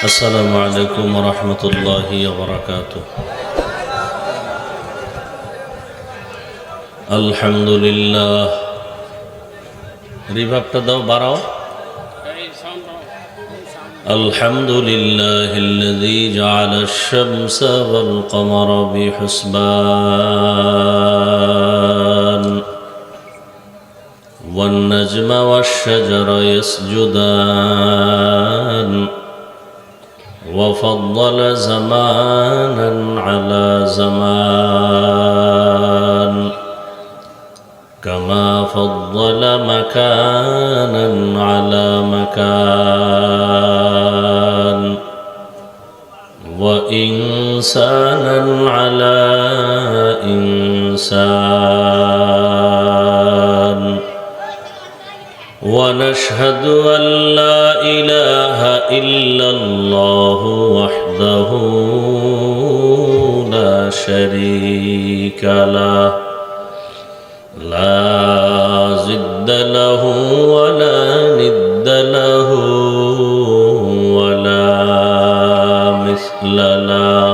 আসসালামু আলাইকুম ওয়া রাহমাতুল্লাহি ওয়া বারাকাতুহু। আলহামদুলিল্লাহ। রিভাবটা দাও, বাড়াও। আলহামদুলিল্লাহিল্লাযী জাআলাশ শামসা ওয়াল কমারা বিহুসবান ওয়ান নাজমা ওয়াশ শাজারা ইয়াসজুদান وفضل زمانا على زمان كما فضل مكانا على مكان وإنسانا على إنسان ونشهد أن لا إله إلا الله وحده لا شريك له لا ضد له ولا ند له ولا مثل له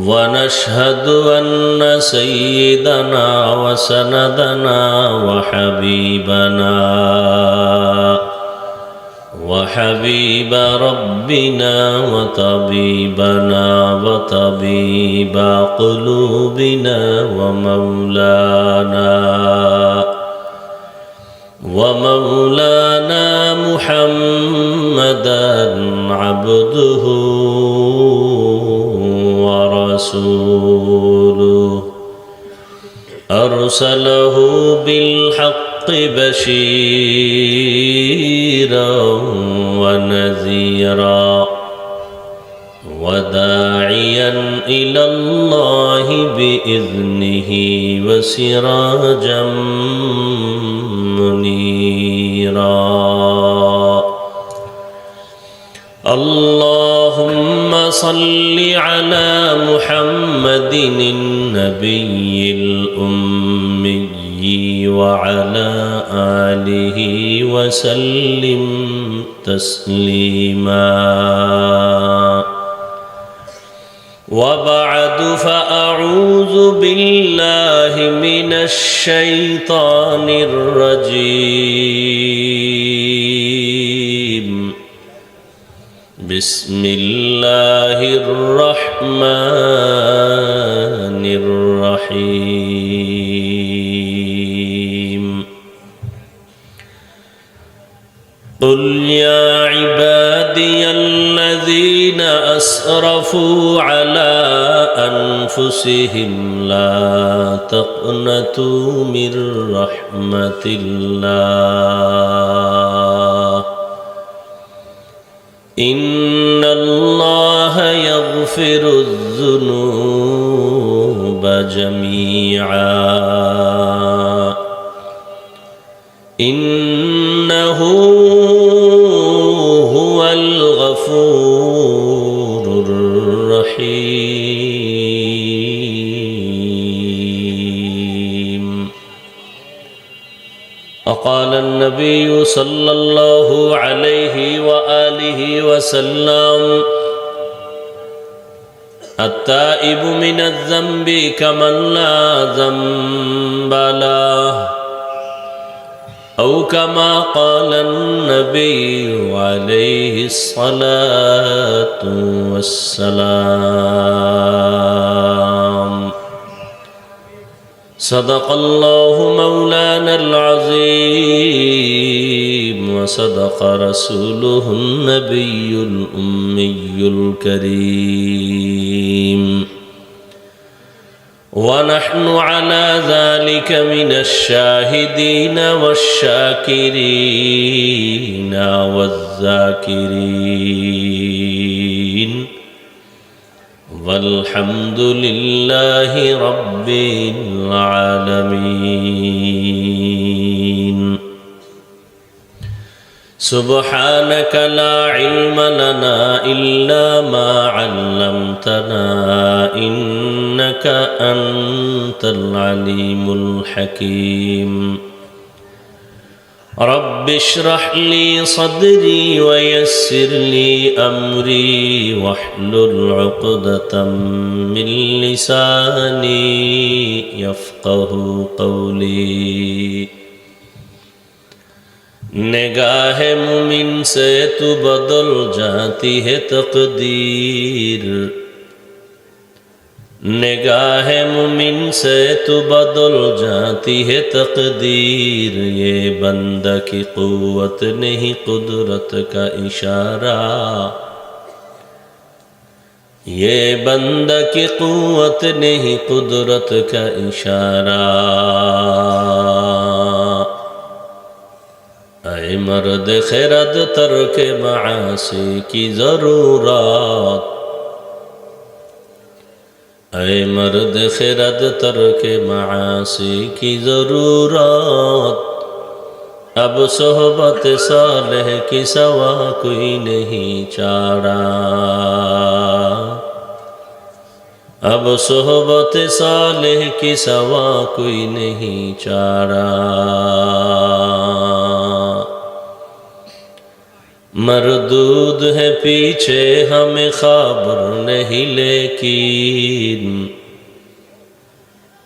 ونشهد أن سيدنا وسندنا وحبيب ربنا وطبيبنا وطبيب قلوبنا ومولانا محمدا عبده ورسوله أرسله بالحق بشيرا ونذيرا وداعيا إلى الله بإذنه وسراجا منيرا اللهم صل على محمد النبي الأمي وعلى آله وسلم تسليما وبعد فأعوذ بالله من الشيطان الرجيم بسم الله الرحمن الرحيم قل يا عبادي الذين أسرفوا على أنفسهم لا تقنطوا من رحمة الله إن الله يغفر الذنوب جميعا إنه هو الغفور الرحيم. وقال النبي صلى الله عليه وآله وسلم التائب من الذنب كمن لا ذنب له أو كما قال النبي عليه الصلاة والسلام. صدق الله مولانا العظيم وصدق رسوله النبي الأمي الكريم ونحن على ذلك من الشاهدين والشاكرين والذاكرين والحمد لله رب العالمين. سبحانك لا علم لنا إلا ما علمتنا إنك أنت العليم الحكيم. رب اشرح لي صدري ويسر لي أمري واحلل عقدة من لساني يفقه قولي निगाह मुमिन से तू बदल जाती है तकदीर निगाह मुमिन से तू बदल जाती है तकदीर ये बंदा की कुव्वत नहीं कुदरत का इशारा ये बंदा की कुव्वत नहीं कुदरत का इशारा ऐ मर्द खिरद तर्क मासी की ज़रूरत ऐ मर्द खिरद तर्क मासी की ज़रूरत अब सोहबत सालेह की सवा कोई नहीं चारा अब सोहबत सालेह की सवा कोई नहीं चारा मरदूद है पीछे हमें खबर नहीं लेकिन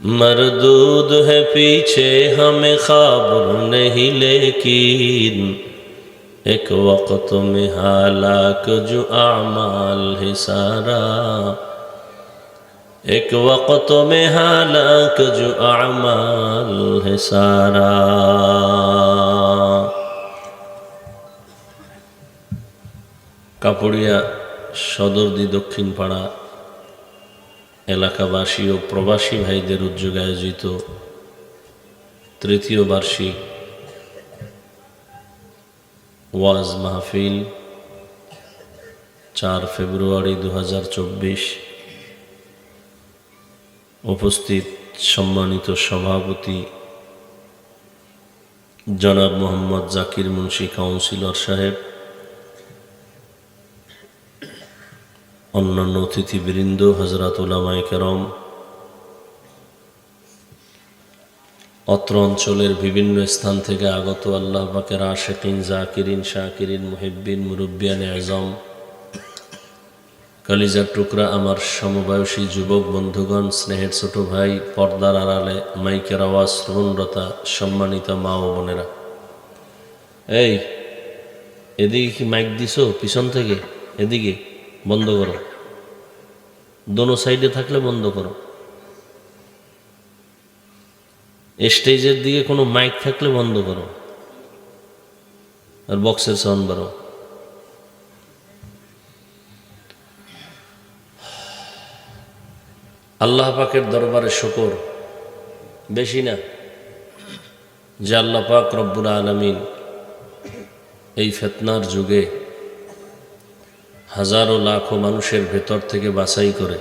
मरदूद है पीछे हमें खबर नहीं लेकिन एक वक्त में हालाक जो आमाल है सारा एक वक्त में हालाक जो आमाल है सारा কাপড়িয়া সদরদি দক্ষিণ পাড়া এলাকাবাসী ও প্রবাসী ভাইদের উদ্যোগে আয়োজিত তৃতীয় বার্ষিক ওয়াজ মাহফিল 4 ফেব্রুয়ারি 2024 উপস্থিত সম্মানিত সভাপতি জনাব মোহাম্মদ জাকির মুন্সি কাউন্সিলর সাহেব অন্যান্য অতিথিবৃন্দ হযরত উলামায়ে কেরাম অত্র অঞ্চলের বিভিন্ন স্থান থেকে আগত আল্লাহ পাকের আশিকিন জাকিরিন শাকিরিন মুহিব্বিন মুরব্বিয়ানে আযম কলিজার টুকরা আমার সমবয়সী যুবক বন্ধুগণ স্নেহের ছোট ভাই পর্দার আড়ালে মাইকের আওয়াজ শ্রবণরতা সম্মানিত মা ও বোনেরা এই এদিকে কি মাইক দিছো পিছন থেকে এদিকে বন্ধ করো দোনো সাইডে থাকলে বন্ধ করো স্টেজের দিকে কোনো মাইক থাকলে বন্ধ করো আর বক্সের সাউন্ড বাড়াও আল্লাহ পাকের দরবারে শুকর বেশি না যে আল্লাহ পাক রব্বুল আলামিন এই ফিতনার যুগে হাজারো লাখো মানুষের ভেতর থেকে বাছাই করে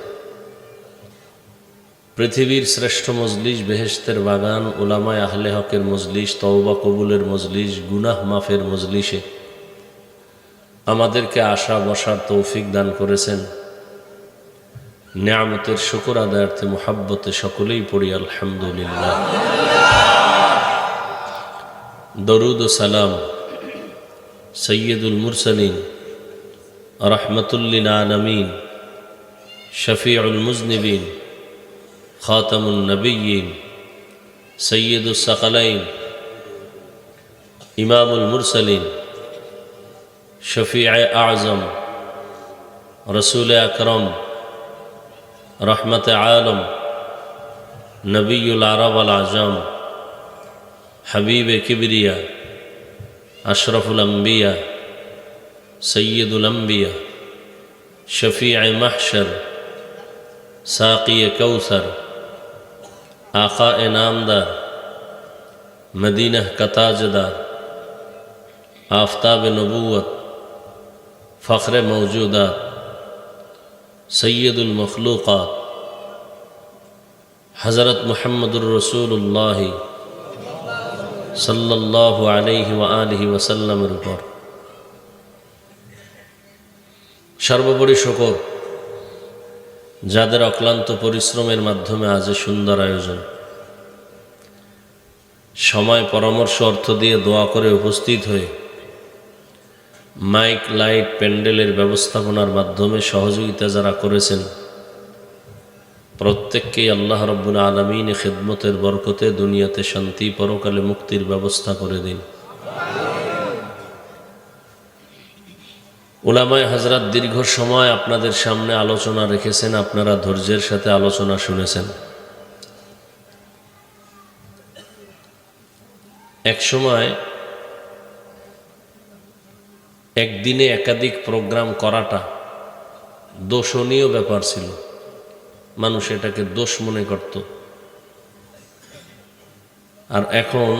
পৃথিবীর শ্রেষ্ঠ মজলিস বেহেশতের বাগান উলামায়ে আহলে হকের মজলিস তওবা কবুলের মজলিস গুনাহ মাফের মজলিসে আমাদেরকে আসা বসার তৌফিক দান করেছেন নিয়ামতের শুকর আদায়ার্থে মুহাব্বতে সকলেই পড়ি আলহামদুলিল্লাহ দরুদ ও সালাম সৈয়দুল মুরসালিন রহমতুল্লিল আলামিন শফিউল মুজনিবিন খাতামুন নবিয়্যিন সৈয়দুস সাকালাইন ইমামুল মুরসালিন শফিয়ে আযম রসুল আকরম রহমত আলম নবীউল আরব আল আজম হাবিব কিবরিয়া আশরফুল আম্বিয়া সৈয়দুল আম্বিয়া শফিয়ে মাহশর সাকি কৌসর आका नामदार मदीना का ताजदार आफ्ताब नबूवत फ़ख्र मौजूदात सैयदुल मखलूक़ात हज़रत मुहम्मदुर रसूलुल्लाह सल्लल्लाहु अलैहि व आलिहि वसल्लमेर উপর সর্বোপরি শুকর যাদের অক্লান্ত পরিশ্রমের মাধ্যমে আজ সুন্দর আয়োজন সময় পরামর্শ অর্থ দিয়ে দোয়া করে উপস্থিত হয়ে মাইক লাইট প্যান্ডেলের ব্যবস্থাপনার মাধ্যমে সহযোগিতা যারা করেছেন প্রত্যেককেই আল্লাহ রাব্বুল আলামিন খিদমতের বরকতে দুনিয়াতে শান্তি পরকালে মুক্তির ব্যবস্থা করে দিন। উলামায়ে হযরত দীর্ঘ সময় আপনাদের সামনে আলোচনা রেখেছেন, আপনারা ধৈর্যের সাথে আলোচনা শুনেছেন। এক সময় একদিনে একাধিক প্রোগ্রাম করাটা দোষণীয় ব্যাপার ছিল, মানুষ এটাকে দোষ মনে করত। আর এখন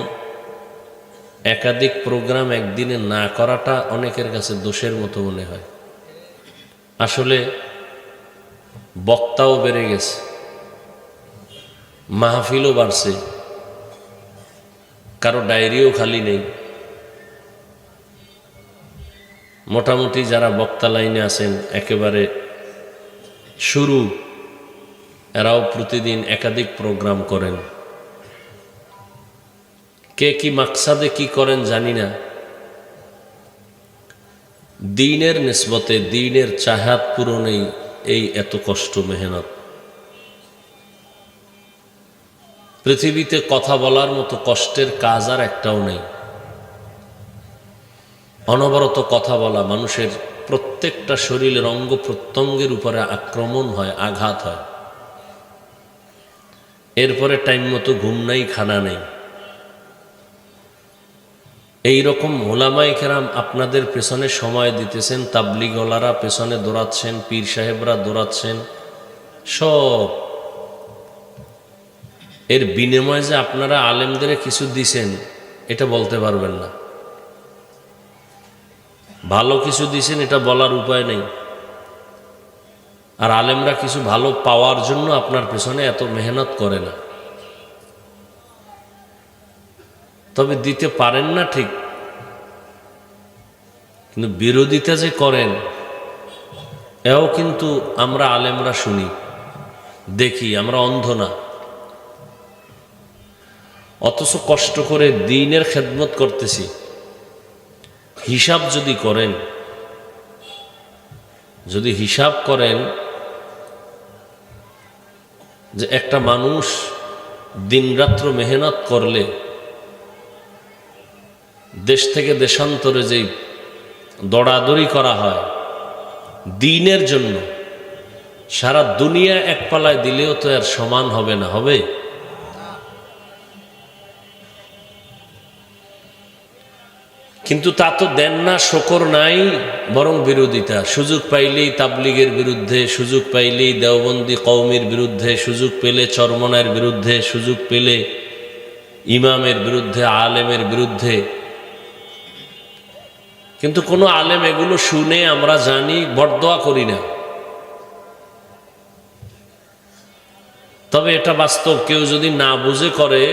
একাধিক প্রোগ্রাম একদিনে না করাটা অনেকের কাছে দোষের মতো মনে হয়। আসলে বক্তাও বেড়ে গেছে, মাহফিলও বাড়ছে, কারো ডায়েরিও খালি নেই। মোটামুটি যারা বক্তা লাইনে আছেন একেবারে শুরু, এরাও প্রতিদিন একাধিক প্রোগ্রাম করেন। কে কি মাকসাদে কি করেন জানি না। দ্বীনের নিসবতে দ্বীনের চাহাত পূরণেই এই এত কষ্ট মেহনত। পৃথিবীতে কথা বলার মতো কষ্টের কাজ আর একটাও নেই। অনবরত কথা বলা, মানুষের প্রত্যেকটা শরীরের অঙ্গ প্রত্যঙ্গের উপরে আক্রমণ হয়, আঘাত হয়। এরপরে টাইম মতো ঘুম নাই, খানা নেই। এই রকম ওলামায়ে কেরাম আপনাদের পেছনে সময় দিতেছেন, তাবলিগওয়ালারা পেছনে দৌড়াচ্ছেন, পীর সাহেবরা দৌড়াচ্ছেন, সব এর বিনিময়ে যে আপনারা আলেমদের কিছু দিছেন এটা বলতে পারবেন না। ভালো কিছু দিছেন এটা বলার উপায় নেই। আর আলেমরা কিছু ভালো পাওয়ার জন্য আপনার পেছনে এত মেহনত করে না। তবে দিতে পারেন না ঠিক, কিন্তু বিরোধিতা যে করেন এও কিন্তু আমরা আলেমরা শুনি, দেখি, আমরা অন্ধ না। অথচ কষ্ট করে দ্বীনের খেদমত করতেছি। হিসাব যদি করেন, যদি হিসাব করেন যে একটা মানুষ দিনরাত্র মেহনত করলে দেশ থেকে দেশান্তরে যেই দৌড়াদৌড়ি করা হয় দ্বীনের জন্য, সারা দুনিয়া এক পালায় দিলেও তো আর সমান হবে না, হবে? কিন্তু তা তো দেন না, শকর নাই, বরং বিরোধিতা। সুযোগ পাইলেই তাবলিগের বিরুদ্ধে, সুযোগ পাইলেই দেওবন্দি কওমির বিরুদ্ধে, সুযোগ পেলে চরমনার বিরুদ্ধে, সুযোগ পেলে ইমামের বিরুদ্ধে, আলেমের বিরুদ্ধে। কিন্তু কোনো আলেম এগুলো শুনে আমরা জানি, বরদোয়া করি না। তবে এটা বাস্তব, কেউ যদি না বুঝে করে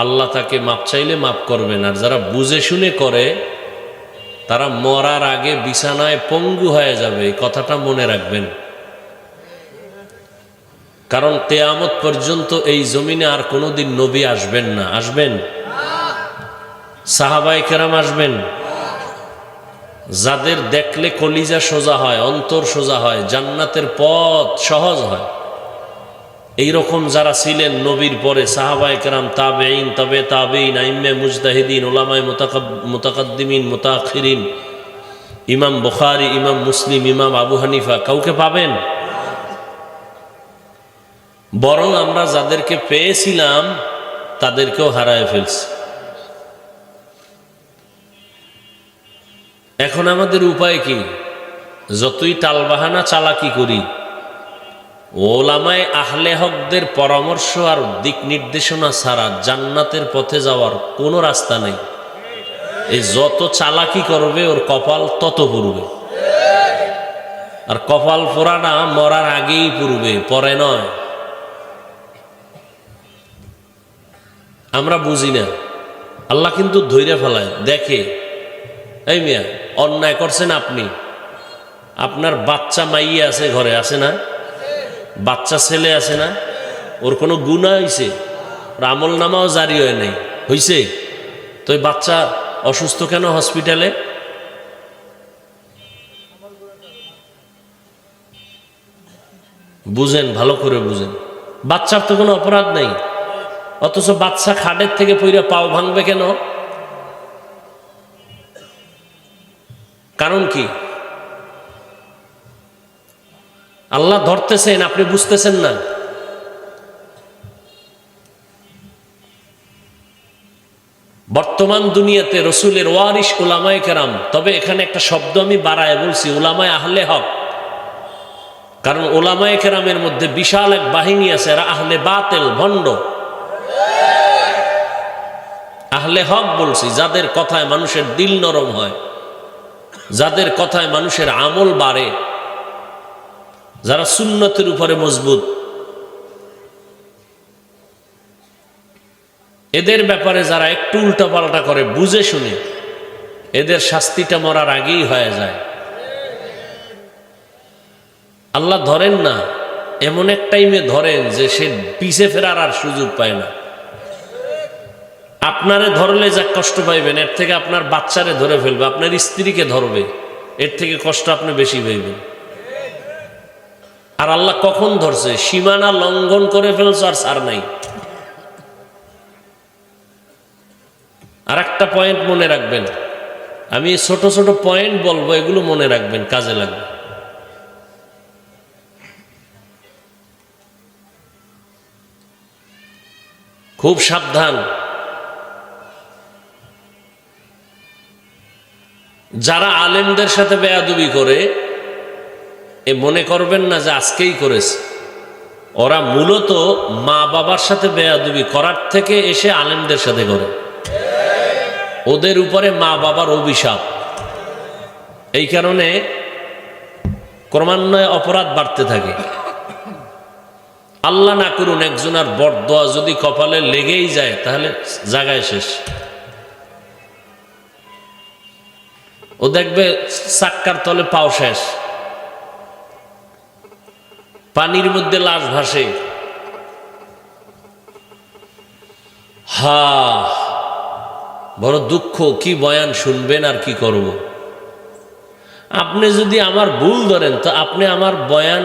আল্লাহ তাকে মাপ চাইলে মাপ করবেন। আর যারা বুঝে শুনে করে তারা মরার আগে বিছানায় পঙ্গু হয়ে যাবে, এই কথাটা মনে রাখবেন। কারণ কিয়ামত পর্যন্ত এই জমিনে আর কোনোদিন নবী আসবেন না। আসবেন? সাহাবায়ে কেরাম আসবেন? যাদের দেখলে কলিজা সোজা হয়, অন্তর সোজা হয়, জান্নাতের পথ সহজ হয়, এইরকম যারা ছিলেন নবীর পরে, সাহাবায়ে কেরাম, তাবেঈন, তবে তাবেঈন, আইম্মে মুজতাহিদিন, উলামায়ে মুতাকাদ্দিমিন, মুতাআখিরিন, ইমাম বুখারী, ইমাম মুসলিম, ইমাম আবু হানিফা, কাউকে পাবেন? বরং আমরা যাদেরকে পেয়েছিলাম তাদেরকেও হারায় ফেলছি। এখন আমাদের উপায় কি? যতই টালবাহানা চালাকি করি, ওলামায়ে আহলে হকদের পরামর্শ আর দিক নির্দেশনা ছাড়া জান্নাতের পথে যাওয়ার কোনো রাস্তা নেই। এই যত চালাকি করবে ওর কপাল তত পুড়বে। আর কপাল পোড়াটা মরার আগেই পুড়বে, পরে নয়। আমরা বুঝি না, আল্লাহ কিন্তু ধৈর্য ফেলায়, দেখে। এই মিয়া, অন্যায় করছেন আপনি, আপনার বাচ্চা মাইয়া আছে ঘরে, আছে না? বাচ্চা ছেলে আছে না? ওর কোনো গুনাহ হইছে? আমল নামাও জারি হয় নাই, হইছে? তো ওই বাচ্চা অসুস্থ কেন হসপিটালে? বুঝেন, ভালো করে বুঝেন। বাচ্চার তো কোনো অপরাধ নেই, অথচ বাচ্চা খাটের থেকে পইরা পাও ভাঙবে কেন? কারণ কি? আল্লাহ ধরতেছেন, আপনি বুঝতেছেন না। বর্তমান দুনিয়াতে রসুলের ওয়ারিস উলামায়ে কেরাম, তবে এখানে একটা শব্দ আমি বাড়ায় বলছি, উলামায়ে আহলে হক, কারণ উলামায়ে কেরামের মধ্যে বিশাল এক বাহিনী আছে, এরা আহলে বাতেল, ভণ্ড। আহলে হক বলছি, যাদের কথায় মানুষের দিল নরম হয়, যাদের কথায় মানুষের আমল বাড়ে, যারা সুন্নতের উপরে মজবুত। এদের ব্যাপারে যারা একটু উল্টাপাল্টা করে বুঝে শুনে, এদের শাস্তিটা মরার আগেই হয়ে যায়। আল্লাহ ধরেন না, এমন এক টাইমে ধরেন যে সে পিছে ফেরার আর সুযোগ পায় না। আপনারে ধরলে যা কষ্ট পাইবেন, এর থেকে আপনার বাচ্চারে ধরে ফেলবে, আপনার স্ত্রীকে ধরবে, এর থেকে কষ্ট আপনি বেশি পাইবেন। আর আল্লাহ কখন ধরছে? সীমানা লঙ্ঘন করে ফেলছে আর ছাড় নাই। আর একটা পয়েন্ট মনে রাখবেন, আমি ছোট ছোট পয়েন্ট বলবো, এগুলো মনে রাখবেন, কাজে লাগবে। খুব সাবধান, যারা আলেমদের সাথে বেয়াদবি করে, এ মনে করবেন না যে আজকেই করেছে। ওরা মূলত মা বাবার সাথে বেয়াদবি করার থেকে এসে আলেমদের সাথে করে। ওদের উপরে মা বাবার অভিশাপ, এই কারণে ক্রমান্বয়ে অপরাধ বাড়তে থাকে। আল্লাহ না করুন একজনের বরদোয়া যদি কপালে লেগেই যায়, তাহলে জায়গায় শেষ। ও দেখবে চাক্কার তলে পাও শেষ, পানির মধ্যে লাশ ভাসে। বড় দুঃখ, কি বয়ান শুনবেন আর কি করব। আপনি যদি আমার ভুল ধরেন, তো আপনি আমার বয়ান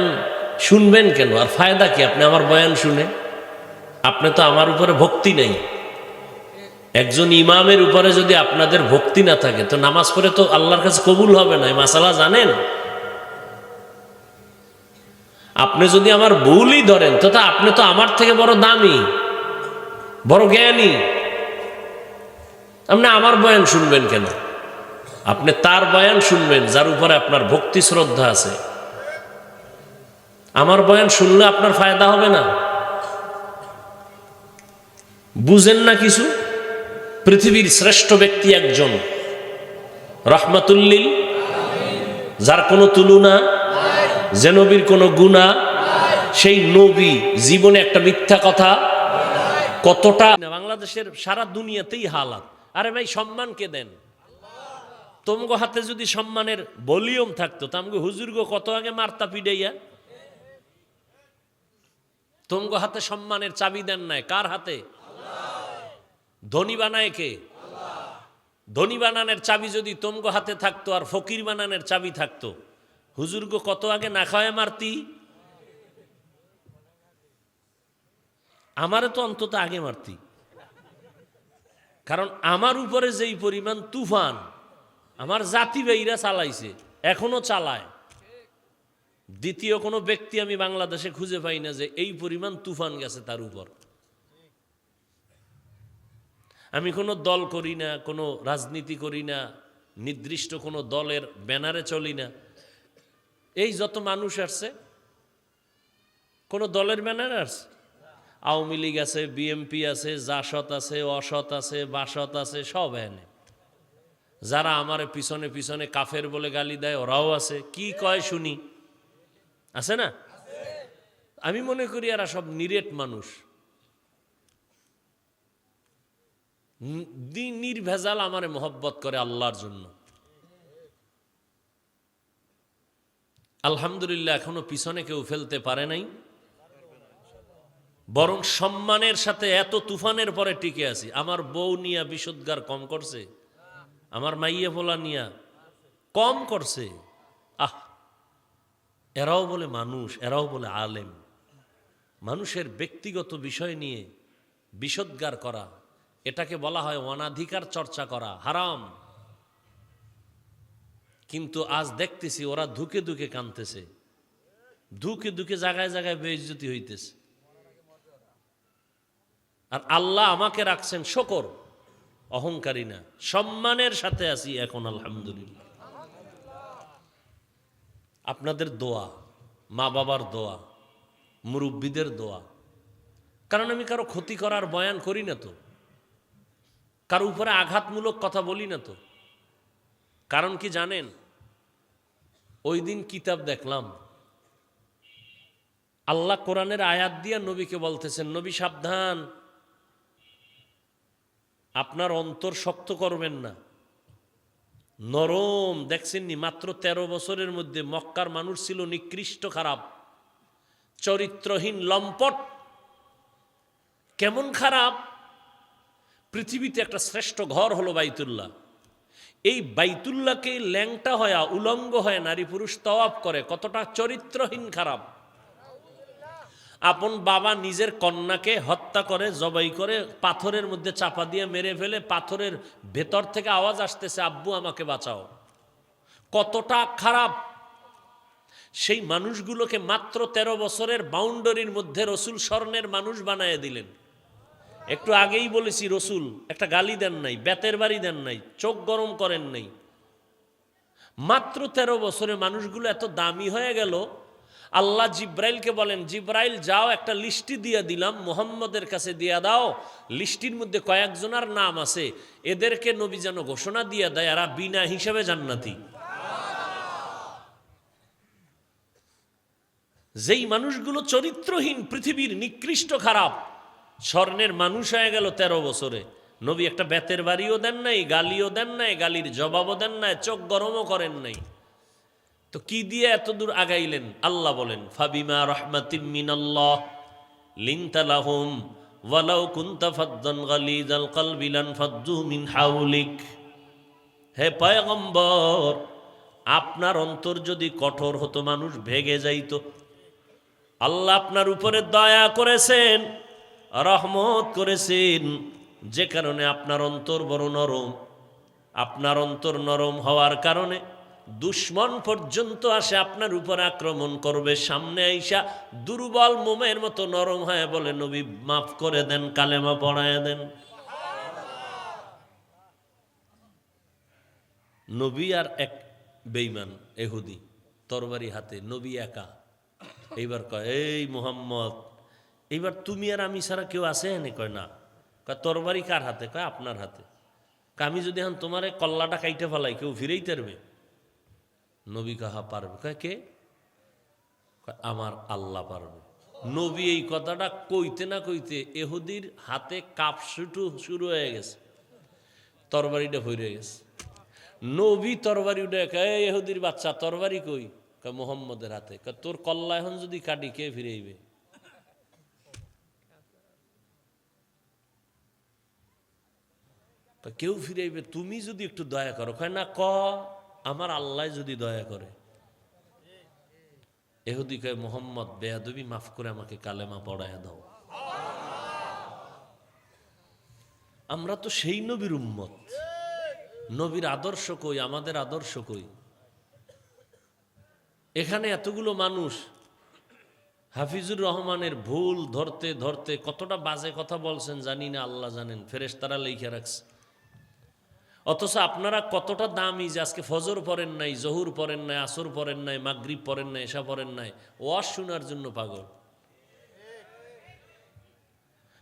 শুনবেন কেন? আর ফায়দা কি আপনি আমার বয়ান শুনে? আপনি তো আমার উপরে ভক্তি নেই। একজন ইমামের উপরে যদি আপনাদের ভক্তি না থাকে, তো নামাজ পড়ে তো আল্লাহর কাছে কবুল হবে না। এই মাসালা জানেন? আপনি যদি আমার ভুলই ধরেন, তো আপনি তো আমার থেকে বড় দামি, বড় জ্ঞানী। আপনি আমার বয়ান শুনবেন কেন? আপনি তার বয়ান শুনবেন যার উপরে আপনার ভক্তি শ্রদ্ধা আছে। আমার বয়ান শুনলে আপনার ফায়দা হবে না। বুঝেন না কিছু? পৃথিবীর শ্রেষ্ঠ ব্যক্তি একজন, রহমাতুল্লিল, যার কোনো তুলনা, যে নবীর কোনো গুণা, সেই নবী জীবনে একটা মিথ্যা কথা কতটা। বাংলাদেশের সারা দুনিয়াতেই হালাত। আরে ভাই, সম্মানকে দেন। তোমগো হাতে যদি সম্মানের ভলিউম থাকতো, তামগো হুজুরগো কত আগে মারতা পিডাইয়া। তোমগো হাতে সম্মানের চাবি দেন নাই, কার হাতে? ধনী বানায় কে? ধনী বানানোর চাবি যদি তোমগো হাতে থাকতো, আর ফকির বানানোর চাবি থাকতো, হুজুরগো কত আগে না খাওয়ায় মারতি। আমারে তো অন্তত আগে মারতি, কারণ আমার উপরে যেই পরিমাণ তুফান আমার জাতি ভাইরা চালাইছে, এখনো চালায়। দ্বিতীয় কোনো ব্যক্তি আমি বাংলাদেশে খুঁজে পাই না যে এই পরিমাণ তুফান গেছে তার উপর। আমি কোনো দল করি না, কোনো রাজনীতি করি না, নির্দিষ্ট কোনো দলের ব্যানারে চলি না। এই যত মানুষ আসছে, কোনো দলের ব্যানারে আসছে? আওয়ামী লীগ আছে, বিএমপি আছে, জাসদ আছে, অসৎ আছে, বাসৎ আছে, সব এনে। যারা আমার পিছনে পিছনে কাফের বলে গালি দেয়, ওরাও আছে। কি কয় শুনি? আছে না? আমি মনে করি এরা সব নিরেট মানুষ, নির্ভেজাল আমারে মহব্বত করে আল্লাহর জন্য। আলহামদুলিল্লাহ, এখনো পিছনে কেউ ফেলতে পারে নাই। বরং সম্মানের সাথে এত তুফানের পরে টিকে আছি। আমার বউ নিয়া বিশুদ্ধার কম করছে? আমার মাইয়া ফোলা নিয়া কম করছে? আহ, এরাও বলে মানুষ, এরাও বলে আলেম। মানুষের ব্যক্তিগত বিষয় নিয়ে বিষোদ্গার করা, এটাকে বলা হয় অনাধিকার চর্চা করা, হারাম। কিন্তু আজ দেখতেছি ওরা ধুকে ধুকে কাঁদতেছে, ধুকে ধুকে জায়গায় জায়গায় বেইজ্জতি হইতেছে। আর আল্লাহ আমাকে রাখছেন শকর, অহংকারী না, সম্মানের সাথে আছি এখন আলহামদুলিল্লাহ। আপনাদের দোয়া, মা বাবার দোয়া, মুরব্বীদের দোয়া। কারণ আমি কারো ক্ষতি করার বয়ান করি না তো, কারো উপরে আঘাতমূলক কথা বলি না তো। কারণ কি জানেন, ওই দিন কিতাব দেখলাম, আল্লাহ কোরআনের আয়াত দিয়া নবীকে বলতেছেন, নবী সাবধান, আপনার অন্তর শক্ত করবেন না, নরম। দেখছেননি মাত্র 13 বছরের মধ্যে মক্কার মানুষ ছিল নিকৃষ্ট, খারাপ, চরিত্রহীন, লম্পট। কেমন খারাপ? পৃথিবীতে একটা শ্রেষ্ঠ ঘর হলো বাইতুল্লাহ। এই বাইতুল্লাহকে ল্যাংটা হয়া, উলঙ্গ হয়ে নারী পুরুষ তওয়াফ করে। কতটা চরিত্রহীন, খারাপ। আপন বাবা নিজের কন্যাকে হত্যা করে, জবাই করে, পাথরের মধ্যে চাপা দিয়ে মেরে ফেলে, পাথরের ভেতর থেকে আওয়াজ আসতেছে, আব্বু আমাকে বাঁচাও। কতটা খারাপ! সেই মানুষগুলোকে মাত্র 13 বছরের বাউন্ডারির মধ্যে রসুল স্বর্ণের মানুষ বানায় দিলেন। একটু আগেই বলেছি, রসুল একটা গালি দেন নাই, বেতের বাড়ি দেন নাই, চোখ গরম করেন নাই। মাত্র 13 বছরে মানুষগুলো এত দামি হয়ে গেল। আল্লাহ জিব্রাইলকে বলেন, জিব্রাইল যাও, একটা লিস্টি দিয়ে দিলাম, মুহাম্মদের কাছে দিয়ে দাও। লিস্টির মধ্যে কয়েকজনের নাম আছে, এদেরকে নবী যেন ঘোষণা দিয়ে দেয়, এরা বিনা হিসেবে জান্নাতি। যেই মানুষগুলো চরিত্রহীন, পৃথিবীর নিকৃষ্ট, খারাপ, স্বর্ণের মানুষ হয়ে গেল 13 বছরে। নবী একটা বেতের বাড়িও দেন নাই, গালিও দেন নাই, গালির জবাবও দেন নাই, চোখ গরমও করেন নাই। তো কি দিয়ে এত দূর আগাইলেন? আল্লাহ বলেন, ফাবিমা রাহমাতিম মিনাল্লাহ লিনতা লাহুম ওয়ালাউ কুনতা ফাদ্দান গালিযাল কলবি লানফাদ্দু মিন হাওলিক। হে পয়গম্বর, আপনার অন্তর যদি কঠোর হতো, মানুষ ভেগে যাইতো। আল্লাহ আপনার উপরে দয়া করেছেন, রহমত করেছেন, যে কারণে আপনার অন্তর বড় নরম। আপনার অন্তর নরম হওয়ার কারণে দুশ্মন পর্যন্ত আসে আপনার উপর আক্রমণ করবে, সামনে আইসা দুর্বল মোমের মতো নরম হয়ে বলে, নবী মাফ করে দেন, কালেমা পড়ায় দেন। নবী আর এক বেঈমান এহুদি, তরবারি হাতে, নবী একা। এইবার কয়, এই মুহাম্মদ, এইবার তুমি আর আমি ছাড়া কেউ আছে এনে? কয় না। কয় তরবারি কার হাতে? কয় আপনার হাতে। আমি যদি এখন তোমার কল্লাটা কাইটে ফেলাই, কেউ ফিরেই তারবে? নবী কাহা পারবে? কয় কে? আমার আল্লাহ পারবে। নবী এই কথাটা কইতে না কইতে এহুদির হাতে কাপ শুরু হয়ে গেছে, তরবারিটা হয়ে গেছে। নবী তরবারি উঠে, এহুদির বাচ্চা, তরবারি কই? কয় মুহাম্মদের হাতে। কয় তোর কল্লা এখন যদি কাটি, কে ফিরাইবে? কেউ ফিরাইবে, তুমি যদি একটু দয়া করো। কয় না, আমার আল্লাহ যদি দয়া করে। এহুদি কয়, মুহাম্মদ বেয়াদবি, মাফ করে আমাকে কালেমা পড়ায়া দাও। আমরা তো সেই নবীর উম্মত। নবীর আদর্শ কই? আমাদের আদর্শ কই? এখানে এতগুলো মানুষ হাফিজুর রহমানের ভুল ধরতে ধরতে কতটা বাজে কথা বলছেন জানি না, আল্লাহ জানেন, ফেরেশতারা লিখে রাখছে। অথচ আপনারা কতটা দামি যে আজকে ফজর পড়েন নাই, জহুর পড়েন নাই, আসর পড়েন নাই, মাগরিব পড়েন নাই, এশা পড়েন নাই, ওয়াজ শোনার জন্য পাগল।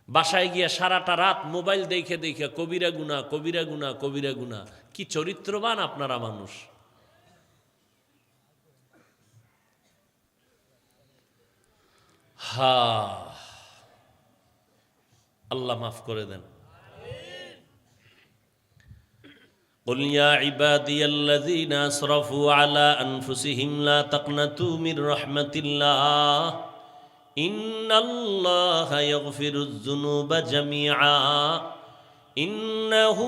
বাসায় গিয়া সারাটা রাত মোবাইল দেখে দেখে কবিরা গুনাহ, কবিরা গুনাহ, কবিরা গুনাহ। কি চরিত্রবান আপনারা মানুষ! হা, আল্লাহ মাফ করে দেন। قل يا عبادي الذين أسرفوا على أنفسهم لا تقنطوا من رحمة الله ইন্নাল্লাহা ইয়াগফিরুয যুনুবা জামিআ ইন্নাহু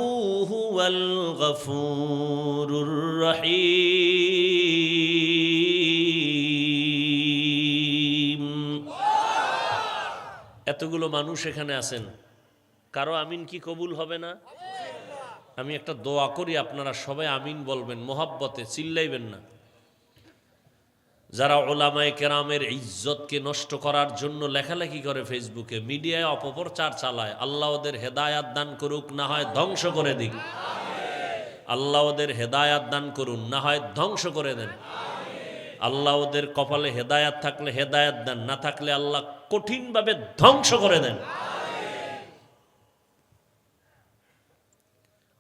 হুয়াল গফুরুর রহিম। এতগুলো মানুষ এখানে আছেন, কারো আমিন কি কবুল হবে না? আমি একটা দোয়া করি, আপনারা সবাই আমিন বলবেন, মোহাব্বতে, চিল্লাইবেন না। যারা ওলামায়ে কেরামের ইজ্জতকে নষ্ট করার জন্য লেখালেখি করে ফেসবুকে, মিডিয়ায় অপপ্রচার চালায়, আল্লাহ ওদের হেদায়াত দান করুক, না হয় ধ্বংস করে দিক। আল্লাহ ওদের হেদায়াত দান করুন, না হয় ধ্বংস করে দেন। আল্লাহ ওদের কপালে হেদায়াত থাকলে হেদায়াত দেন, না থাকলে আল্লাহ কঠিনভাবে ধ্বংস করে দেন।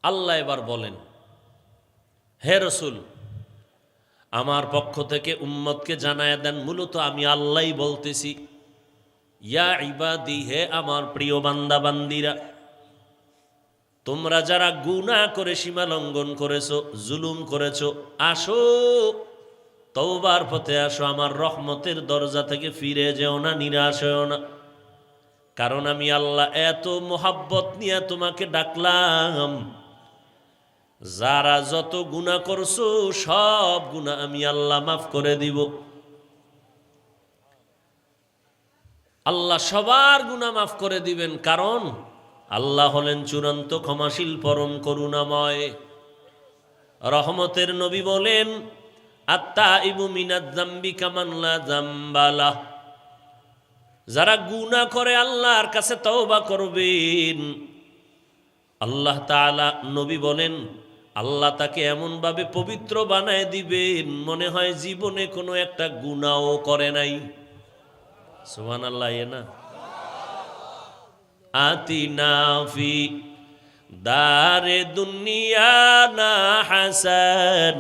আল্লাহ এবার বলেন, হে রসুল, আমার পক্ষ থেকে উম্মতকে জানায়া দেন, মূলত আমি আল্লাহই বলতেছি, ইয়া ইবাদি, হে আমার প্রিয় বান্দা বান্দিরা, তোমরা যারা গুনাহ করে সীমা লঙ্ঘন করেছো, জুলুম করেছো, আসো তওবার পথে আসো, আমার রহমতের দরজা থেকে ফিরে যেও না, নিরাশ হও না। কারণ আমি আল্লাহ এত মোহাব্বত নিয়ে তোমাকে ডাকলাম, যারা যত গুনাহ করছো সব গুনাহ আমি আল্লাহ মাফ করে দিব। আল্লাহ সবার গুনাহ মাফ করে দিবেন, কারণ আল্লাহ হলেন চূড়ান্ত ক্ষমাশীল, পরম করুণাময়। রহমতের নবী বলেন, আত্তাইবু মিনাজ যামবি কামান লা যামবা লাহ। যারা গুনাহ করে আল্লাহর কাছে তওবা করবেন, আল্লাহ তাআলা, নবী বলেন, আল্লাহ তাকে এমনভাবে পবিত্র বানায় দিবেন, মনে হয় জীবনে কোনো একটা গুনাহও করে নাই। সুবহানাল্লাহ। না আতিনা ফি দারে দুনিয়া না হাসান,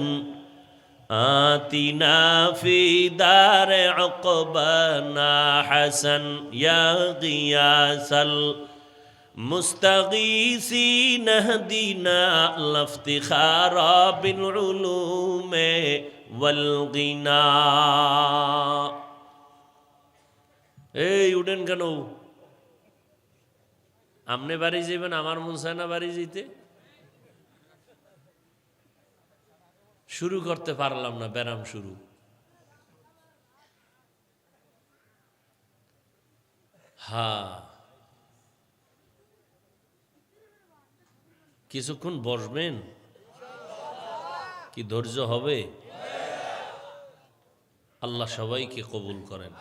আতিনা ফি দারে উকবা না হাসান, ইয়া গিয়াসাল মুস্তাগীসিন হদিনা লাফতিখারা বিল উলুমে ওয়াল গিনা। এই উঠেন কেন? আমনে বাড়ি যাবেন, আমার মন চায় না বাড়ি যেতে। শুরু করতে পারলাম না, ব্যারাম শুরু। কিছুক্ষণ বসবেন, কি ধৈর্য হবে? আল্লাহ সবাইকে কবুল করেন।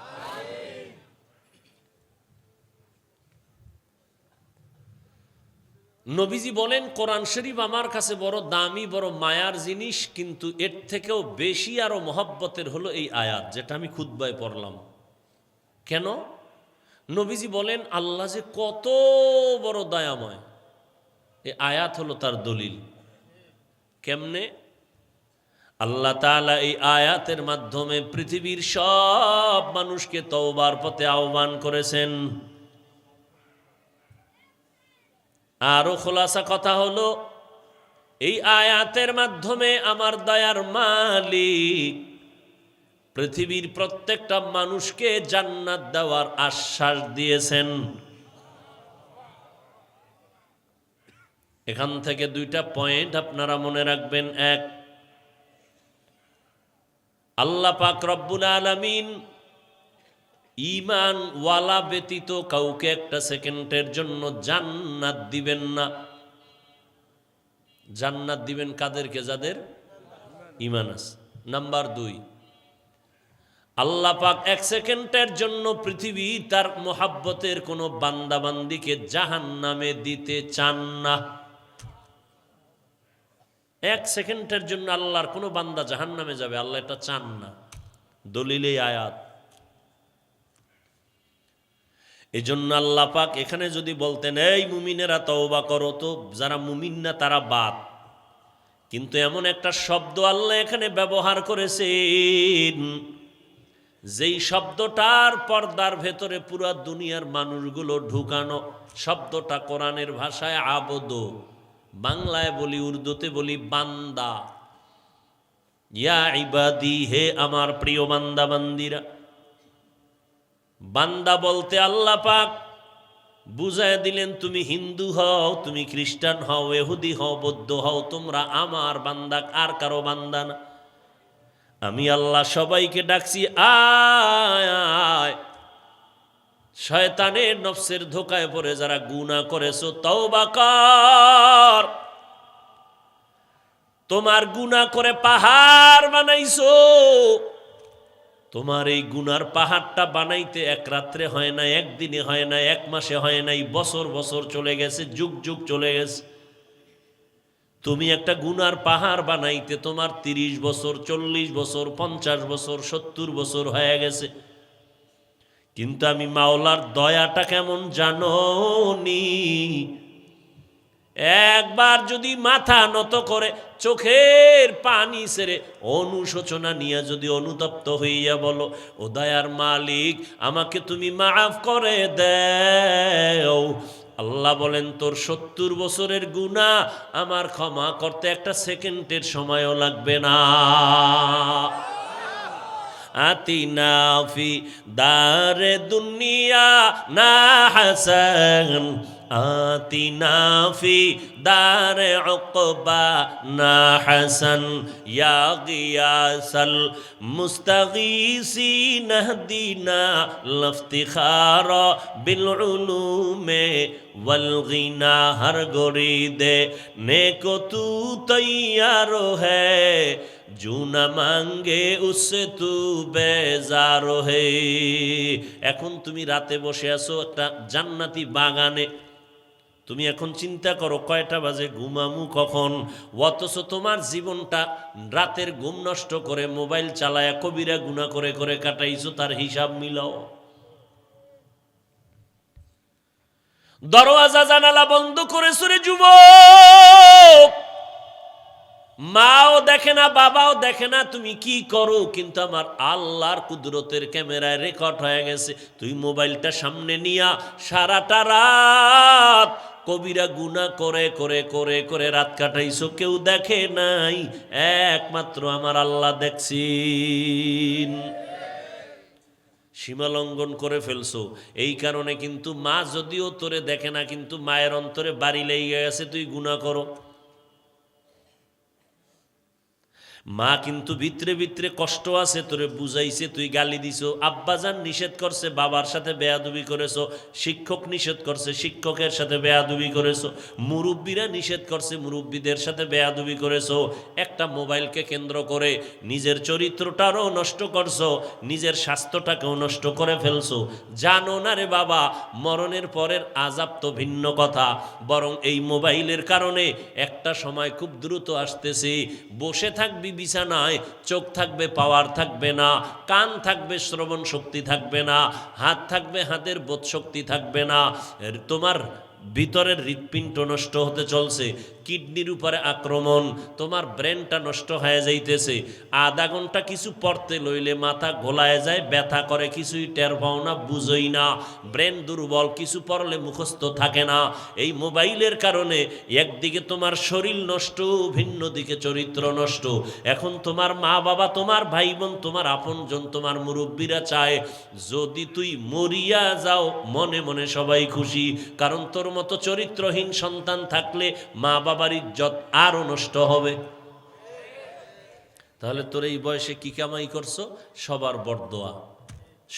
নবীজি বলেন, কোরআন শরীফ আমার কাছে বড় দামি, বড় মায়ার জিনিস, কিন্তু এর থেকেও বেশি আরো মহব্বতের হলো এই আয়াত, যেটা আমি খুতবায় পড়লাম। কেন? নবীজি বলেন, আল্লাহ যে কত বড় দয়াময়, এই আয়াত হলো তার দলিল। কেমনে? আল্লাহ তাআলা এই আয়াতের মাধ্যমে পৃথিবীর সব মানুষকে তওবার পথে আহ্বান করেছেন। আরো খোলাসা কথা হলো, এই আয়াতের মাধ্যমে আমার দয়ার মালিক পৃথিবীর প্রত্যেকটা মানুষকে জান্নাত দেওয়ার আশ্বাস দিয়েছেন। এখান থেকে দুইটা পয়েন্ট আপনারা মনে রাখবেন। এক, আল্লাহ পাক রব্বুল আলামিন ঈমান ওয়ালা ব্যতীত কাউকে একটা সেকেন্ডের জন্য জান্নাত দিবেন না। জান্নাত দিবেন কাদেরকে? যাদের ঈমান আছে। নাম্বার দুই, আল্লাহ পাক এক সেকেন্ডের জন্য পৃথিবী তার মোহাব্বতের কোনো বান্দাবান্দিকে জাহান্নামে দিতে চান না। এক সেকেন্ডের জন্য আল্লাহর কোনো বান্দা জাহান্নামে যাবে, আল্লাহ এটা চান না। দলিলে আয়াত। এই জন্য আল্লাহ পাক এখানে যদি বলতেন, এই মুমিনেরা তওবা করো, তো যারা মুমিন না তারা বাদ, কিন্তু এমন একটা শব্দ আল্লাহ এখানে ব্যবহার করেছেন, যেই শব্দটার পর্দার ভেতরে পুরা দুনিয়ার মানুষগুলো ঢুকানো। শব্দটা কোরআনের ভাষায় আবদ, বাংলায় বলি, উর্দুতে বলি বান্দা। ইয়া ইবাদি, হে আমার প্রিয় বান্দা বান্দিরা। বান্দা বলতে আল্লাহ পাক বুঝায় দিলেন, তুমি হিন্দু হও, তুমি খ্রিস্টান হও, ইহুদি হও, বৌদ্ধ হও, তোমরা আমার বান্দা, আর কারো বান্দা না। আমি আল্লাহ সবাইকে ডাকছি, আয় আয়। শয়তানের নফসের ধোকায় পড়ে যারা গুনাহ করেছো তওবা কর। তোমার গুনাহ করে পাহাড় বানাইছো, তোমার এই গুনার পাহাড়টা বানাইতে এক রাত্রে হয় না, একদিনে হয় না, এক মাসে হয় নাই, বছর বছর চলে গেছে, যুগ যুগ চলে গেছে। তুমি একটা গুনার পাহাড় বানাইতে তোমার 30 বছর, 40 বছর, 50 বছর, 70 বছর হয়ে গেছে। কিন্তু আমি মাওলার দয়াটা কেমন জানো নি? একবার যদি মাথা নত করে চোখের পানি ছেড়ে অনুশোচনা নিয়ে যদি অনুতপ্ত হইয়া বলো, ও দয়ার মালিক আমাকে তুমি মাফ করে দেও, আল্লাহ বলেন তোর 70 বছরের গুনাহ আমার ক্ষমা করতে একটা সেকেন্ডের সময়ও লাগবে না। আতিনা ফি দারে দুনিয়া না হাসান, আতিনা ফি দারে উকবা না হাসান, ইয়া গিয়াসাল মুস্তাগীসিন হদিনা লফতিখার বিল উলুমে वल गिना हर गोरीदे नेको तू तैयार है, जू न मांगे उससे तू बेजार है। এখন তুমি রাতে বসে আছো একটা জান্নাতি বাগানে, তুমি এখন চিন্তা করো কয়টা বাজে, ঘুমামু কখন, অথচ তোমার জীবনটা রাতের ঘুম নষ্ট করে মোবাইল চালায়া কবিরা গুনাহ করে করে কাটাইছো, তার হিসাব মিলাও। দরওয়াজা জানালা বন্ধ করেছো রে যুবক, মাও দেখে না, বাবাও দেখে না তুমি কি করো, কিন্তু আমার আল্লাহর কুদরতের ক্যামেরায় রেকর্ড হয়ে গেছে। তুই মোবাইলটা সামনে নিয়া সারাটা রাত কবিরা গুনাহ করে করে করে করে রাত কাটাইছো, কেউ দেখে নাই, একমাত্র আমার আল্লাহ দেখছেন। সীমা লঙ্ঘন করে ফেলছো। এই কারণে কিন্তু মা যদিও তোরে দেখে না, কিন্তু মায়ের অন্তরে বাড়ি লেগে গেছে তুই গুনাহ করো। মা কিন্তু ভিতরে ভিতরে কষ্ট আছে, তোরে বুঝাইছে, তুই গালি দিছো, আব্বাজান নিষেধ করছে, বাবার সাথে বেয়াদবি করেছো, শিক্ষক নিষেধ করছে, শিক্ষকের সাথে বেয়াদবি করেছো, মুরব্বীরা নিষেধ করছে, মুরব্বীদের সাথে বেয়াদবি করেছো। একটা মোবাইলকে কেন্দ্র করে নিজের চরিত্রটারও নষ্ট করছো, নিজের স্বাস্থ্যটাকেও নষ্ট করে ফেলছো। জানো না রে বাবা, মরণের পরের আযাব তো ভিন্ন কথা, বরং এই মোবাইলের কারণে একটা সময় খুব দ্রুত আসতেছে, বসে থাকবি বিছানায়, চোখ থাকবে পাওয়ার থাকবে না, কান থাকবে শ্রবণ শক্তি থাকবে না, হাত থাকবে হাতের বোধ শক্তি থাকবে না, তোমার ভিতরের হৃৎপিণ্ড নষ্ট হতে চলছে, কিডনির উপরে আক্রমণ, তোমার ব্রেনটা নষ্ট হয়ে যাইতেছে। আধা ঘন্টা কিছু পড়তে লইলে মাথা ঘোলায় যায়, ব্যথা করে, কিছুই টের পাও না, বুঝই না, ব্রেন দুর্বল, কিছু পড়লে মুখস্থ থাকে না। এই মোবাইলের কারণে একদিকে তোমার শরীর নষ্ট, ভিন্ন দিকে চরিত্র নষ্ট। এখন তোমার মা বাবা, তোমার ভাই বোন, তোমার আপনজন, তোমার মুরব্বীরা চায় যদি তুই মরিয়া যাও মনে মনে সবাই খুশি, কারণ তোর মতো চরিত্রহীন সন্তান থাকলে মা বাবার ইজ্জত আরো নষ্ট হবে। তাহলে তোর এই বয়সে কি কামাই করছো? সবার বরদোয়া।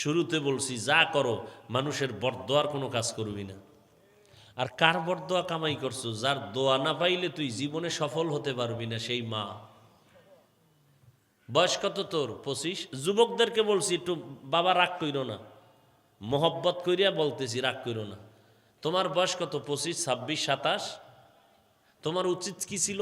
শুরুতে বলছি যা করো মানুষের বরদোয়ার কোনো কাজ করবি না। আর কার বরদোয়া কামাই করছো? যার দোয়া না পাইলে তুই জীবনে সফল হতে পারবি না, সেই মা। বয়স কত তোর? 25। যুবকদেরকে বলছি একটু বাবা রাগ কইরো না, মোহব্বত কইরা বলতেছি, রাগ কইরো না। তোমার বয়স কত? 25, 26, 27। তোমার উচিত কি ছিল?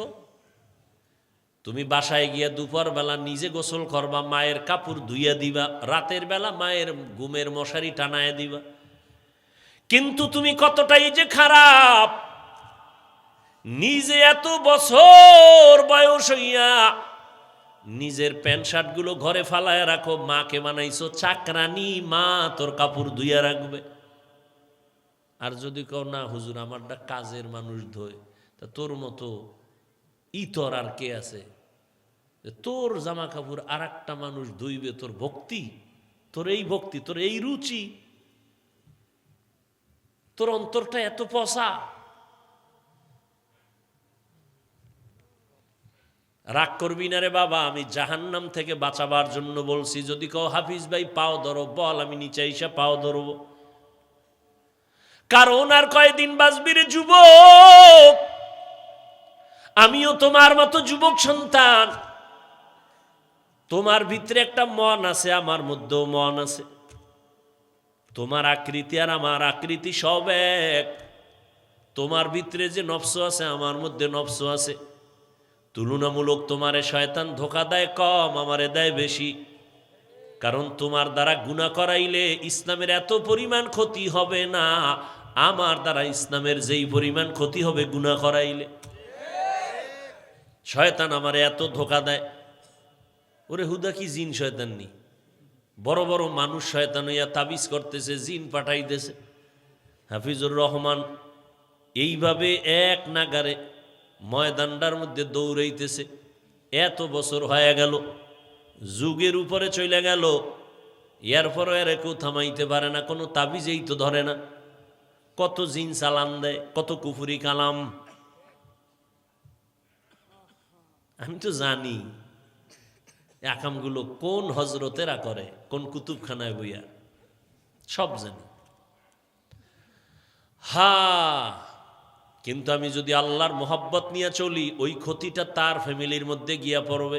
তুমি বাসায় গিয়া দুপুর বেলা নিজে গোসল করবা, মায়ের কাপড় ধুইয়া দিবা, রাতের বেলা মায়ের ঘুমের মশারি টানায় দিবা। কিন্তু তুমি কতটাই যে খারাপ, নিজে এত বছর বয়স হইয়া নিজের প্যান্ট শার্ট গুলো ঘরে ফালায় রাখো, মাকে বানাইছো চাকরানি, মা তোর কাপড় ধুইয়া রাখবে। আর যদি কও না হুজুর আমারটা কাজের মানুষ ধোয়, তা তোর মতো ইতর আর কে আছে তোর জামা কাপড় আর একটা মানুষ ধুইবে? তোর ভক্তি, তোর এই ভক্তি, তোর এই রুচি, তোর অন্তরটা এত পচা। রাগ করবি না রে বাবা, আমি জাহান্নাম থেকে বাঁচাবার জন্য বলছি। যদি কও হাফিজ ভাই পাও ধরো, বল, আমি নিচে এসে পাও ধরব। কারণ আর কয়দিন বাঁচবি রে যুবক, আমিও তোমার মতো যুবক সন্তান। তোমার ভিতরে একটা মন আছে, আমার মধ্যেও মন আছে। তোমার আকৃতি আর আমার আকৃতি সব এক। তোমার ভিতরে যে নফস আছে, আমার মধ্যে নফস আছে। তুলনামূলক তোমারে শয়তান ধোঁকা দেয় কম, আমারে দেয় বেশি। কারণ তোমার দ্বারা গুনাহ করাইলে ইসলামের এত পরিমাণ ক্ষতি হবে না, আমার দ্বারা ইসলামের যেই পরিমাণ ক্ষতি হবে গুনাহ করাইলে। শয়তান আমারে এত ধোঁকা দেয়। ওরে হুদা কি জিন শয়তান নি, বড় বড় মানুষ শয়তান হইয়া তাবিজ করতেছে, জিন পাঠাইতেছে। হাফিজুর রহমান এইভাবে এক নাগারে ময়দানটার মধ্যে দৌড়াইতেছে। এত বছর হয়ে গেল, যুগের উপরে চলে গেল, এরপরও এর কেউ থামাইতে পারে না, কোনো তাবিজেই তো ধরে না। কত জিন চালান দেয়, কত কুফুরি কালাম। আমি তো জানি আকামগুলো কোন হজরতেরা করে, কোন কুতুবখানায় বইয়া, সব জানি। কিন্তু আমি যদি আল্লাহর মোহাব্বত নিয়ে চলি, ওই ক্ষতিটা তার ফ্যামিলির মধ্যে গিয়া পড়বে,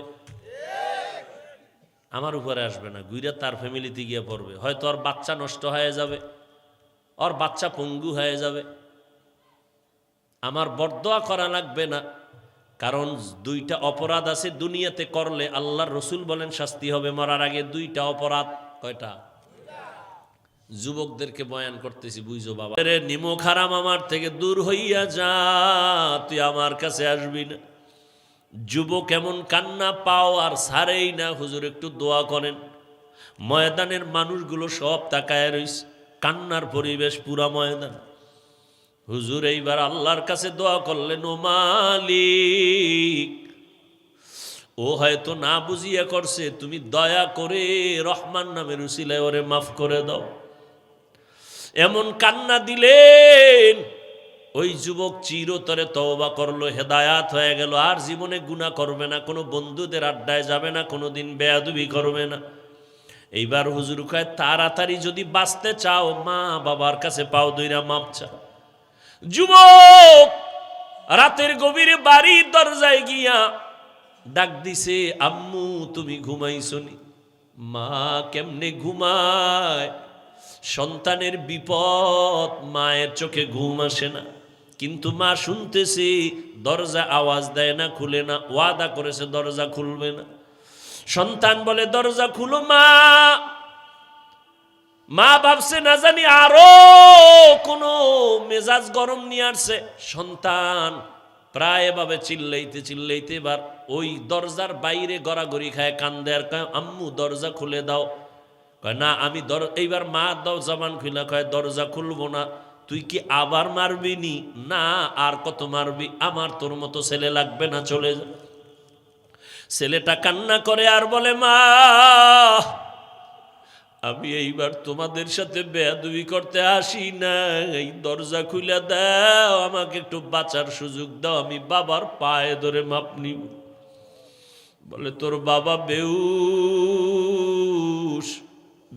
আমার উপরে আসবে না, গুইরা তার ফ্যামিলিতে গিয়া পড়বে। হয়তো ওর বাচ্চা নষ্ট হয়ে যাবে, ওর বাচ্চা পঙ্গু হয়ে যাবে। আমার বরদোয়া করা লাগবে না, কারণ দুইটা অপরাধ আছে দুনিয়াতে করলে আল্লাহর রসুল বলেন শাস্তি হবে মরার আগে। দুইটা অপরাধ। কয়টা? যুবকদেরকে বয়ান করতেছি, বুঝো বাবা। নিমক হারাম আমার থেকে দূর হইয়া যা, তুই আমার কাছে আসবি না। যুবক এমন কান্না পাও আর ছাড়েই না। হুজুর একটু দোয়া করেন। ময়দানের মানুষগুলো সব তাকায় রইছে, কান্নার পরিবেশ পুরা ময়দান। হুজুর এইবার আল্লাহর কাছে দোয়া করলেন, ও মালিক, ও হয়তো না বুঝিয়া করছে, তুমি দয়া করে রহমান নামের উসিলায় ওরে মাফ করে দাও। এমন কান্না দিলেন, ওই যুবক চিরতরে তওবা করলো, হেদায়াত হয়ে গেল, আর জীবনে গুনাহ করবে না, কোনো বন্ধুদের আড্ডায় যাবে না, কোনোদিন বেয়াদবি করবে না। এইবার হুজুর কয়, তাড়াতাড়ি যদি বাঁচতে চাও, মা বাবার কাছে পাও দইরা মাপ চাও। যুবক রাতের গভীরে বাড়ির দরজায় গিয়া ডাক দিছে, আম্মু তুমি ঘুমাইছনি? মা কেমনে ঘুমায়, সন্তানের বিপদ, মায়ের চোখে ঘুম আসে না। কিন্তু মা শুনতেছে, দরজা আওয়াজ দেয় না, খুলে না, ওয়াদা করেছে দরজা খুলবে না। সন্তান বলে, দরজা খুলো মা। মা ভাবছে না জানি আরো কোনো মেজাজ গরম নিয়ে আসছে। সন্তান প্রায় এভাবে চিল্লাইতে চিল্লাইতে এবার ওই দরজার বাইরে গড়াগড়ি খায়, কান্দে আর কয়, আম্মু দরজা খুলে দাও। কয় না আমি এইবার মা দাও জবান খুলে কয়, দরজা খুলবো না। তুই কি আবার মারবি নি? না, আর কত মারবি, আমার তোর মতো ছেলে লাগবে না, চলে যা। ছেলেটা কান্না করে আর বলে, মা আমি এইবার তোমাদের সাথে বেয়াদবি করতে আসি না, এই দরজা খুলে দাও, আমাকে একটু বাঁচার সুযোগ দাও, আমি বাবার পায়ে ধরে মাপ নিব। বলে, তোর বাবা বেহুশ,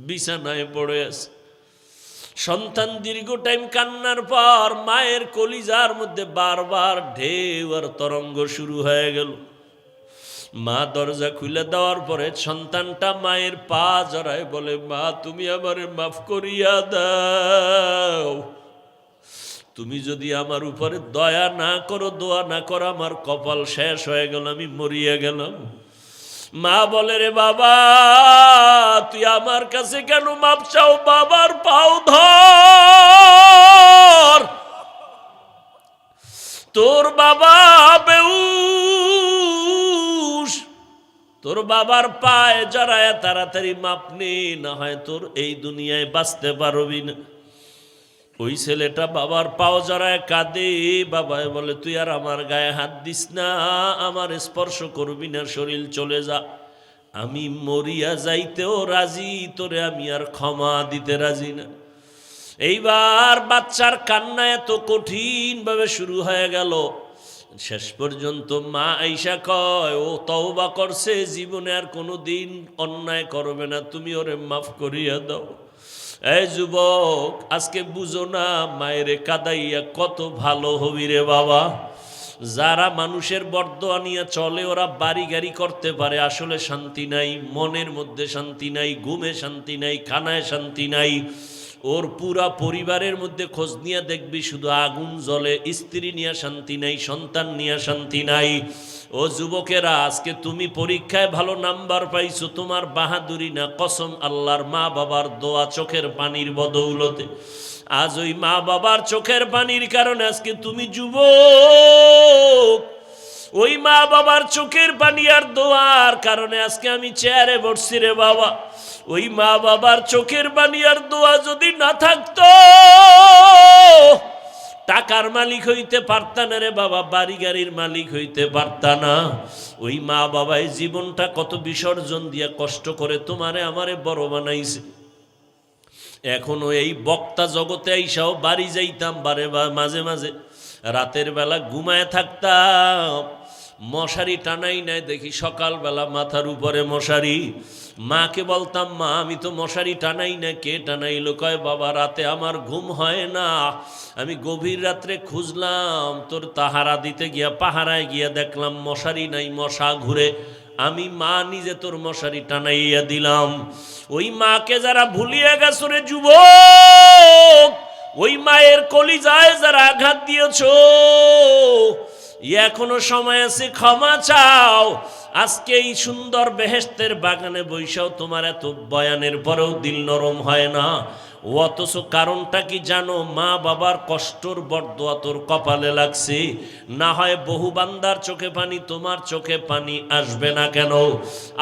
বিছানায় পড়ে আছে। সন্তান দীর্ঘ টাইম কান্নার পর মায়ের কলিজার মধ্যে বারবার ঢেউ আর তরঙ্গ শুরু হয়ে গেল। মা দরজা খুলে দেওয়ার পরে সন্তানটা মায়ের পা জড়ায় বলে, মা তুমি আমারে মাফ করিয়া দাও। তুমি যদি আমার উপরে দয়া না করো, দোয়া না করো, আমার কপাল শেষ হয়ে গেল, আমি মরিয়া গেলাম। মা বলে, রে বাবা তুই আমার কাছে কেন মাপ চাও? বাবার পাও ধর, তোর বাবা বেহুশ, তোর বাবার পায়ে জড়ায় তাড়াতাড়ি মাপ নে, না হয় তোর এই দুনিয়ায় বাঁচতে পারবি না। ওই ছেলেটা বাবার পাও জড়ায় কাঁদে। বাবাই বলে, তুই আর আমার গায়ে হাত দিস না, আমার স্পর্শ করবি না, শরীর চলে যা, আমি মরিয়া যাইতেও রাজি, তোরে আমি আর ক্ষমা দিতে রাজি না। এইবার বাচ্চার কান্না এত কঠিনভাবে শুরু হয়ে গেল, শেষ পর্যন্ত মা আইসা কয় ও তওবা করছে, জীবনে আর কোনো দিন অন্যায় করবে না, তুমি ওরে মাফ করিয়া দাও। এই যুবক, আজকে বুঝো না মায়েরে কাদাইয়া কত ভালো হবি রে বাবা। যারা মানুষের বরদোয়া নিয়ে চলে ওরা বাড়ি গাড়ি করতে পারে, আসলে শান্তি নাই, মনের মধ্যে শান্তি নাই, ঘুমে শান্তি নাই, খানায় শান্তি নাই। ওর পুরা পরিবারের মধ্যে খোঁজ নিয়ে দেখবি শুধু আগুন জ্বলে, স্ত্রী নিয়ে শান্তি নাই, সন্তান নিয়ে শান্তি নাই। ও যুবকেরা, আজকে তুমি পরীক্ষায় ভালো নাম্বার পাইছো, তোমার বাহাদুরি না, কসম আল্লাহর, মা বাবার দোয়া, চোখের পানির বদৌলতে। আজ ওই মা বাবার চোখের পানির কারণে আজকে তুমি যুবক, ওই মা বাবার চোখের পানি আর দোয়ার কারণে আজকে আমি চেয়ারে বসছি রে বাবা। ওই মা বাবার চোখের পানি আর দোয়া যদি না থাকতো, টাকার মালিক হইতে পারতা না রে বাবা, বাড়ি গাড়ির মালিক হইতে পারতা না। ওই মা বাবাই জীবনটা কত বিসর্জন দিয়া কষ্ট করে তোমারে আমারে বড় বানাইছে। এখনো এই বক্তা জগতে আইসাও বাড়ি যাইতাম বারে মাঝে মাঝে, রাতের বেলা ঘুমায় থাকতাম, মশারি টানাই নাই, দেখি সকালবেলা মাথার উপরে মশারি। মাকে বলতাম, মা আমি তো মশারি টানাই না, কে টানাইলো? কয় বাবা রাতে আমার ঘুম হয় না, আমি গভীর রাত্রে খুঁজলাম, তোর তাহারা দিতে গিয়া পাহারায় গিয়া দেখলাম মশারি নাই, মশা ঘুরে, আমি মা নিজে তোর মশারি টানাইয়া দিলাম। ওই মাকে যারা ভুলিয়ে গেছো রে যুবক, ওই মায়ের কলিজায় যারা আঘাত দিয়েছো, এখনো সময় আছে, ক্ষমা চাও। আজকে এই সুন্দর বেহেশতের বাগানে বৈশাও তোমার এত বয়ানের পরেও দিল নরম হয় না। অথচ কারণটা কি জানো? মা বাবার কষ্টর বরদোয়া তোর কপালে লাগছে। না হয় বহু বান্দার চোখে পানি, তোমার চোখে পানি আসবে না কেন?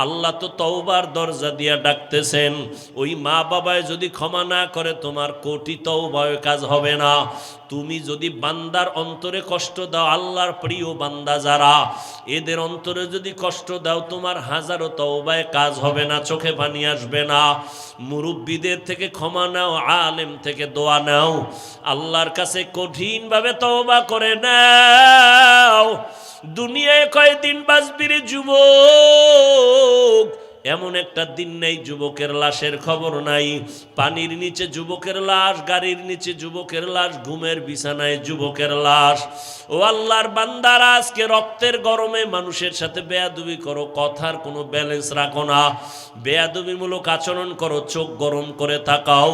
আল্লাহ তো তওবার দরজা দিয়া ডাকতেছেন। ওই মা বাবায় যদি ক্ষমা না করে, তোমার কোটি তওবায় কাজ হবে না। তুমি যদি বান্দার অন্তরে কষ্ট দাও, আল্লাহর প্রিয় বান্দা যারা, এদের অন্তরে যদি কষ্ট দাও, তোমার হাজারো তওবায় কাজ হবে না, চোখে পানি আসবে না। মুরব্বীদের থেকে ক্ষমা নাও, আলেম থেকে দোয়া নাও, আল্লাহর কাছে কঠিনভাবে তওবা করে নাও। দুনিয়ায় কয়দিন বাঁচবি রে যুবক? এমন একটা দিন নেই যুবকের লাশের খবর নাই। পানির নিচে যুবকের লাশ, গাড়ির নিচে যুবকের লাশ, ঘুমের বিছানায় যুবকের লাশ। ও আল্লাহর বান্দারা, আজকে রক্তের গরমে মানুষের সাথে বেয়াদবি করো, কথার কোনো ব্যালেন্স রাখো না, বেয়াদবিমূলক আচরণ করো, চোখ গরম করে তাকাও।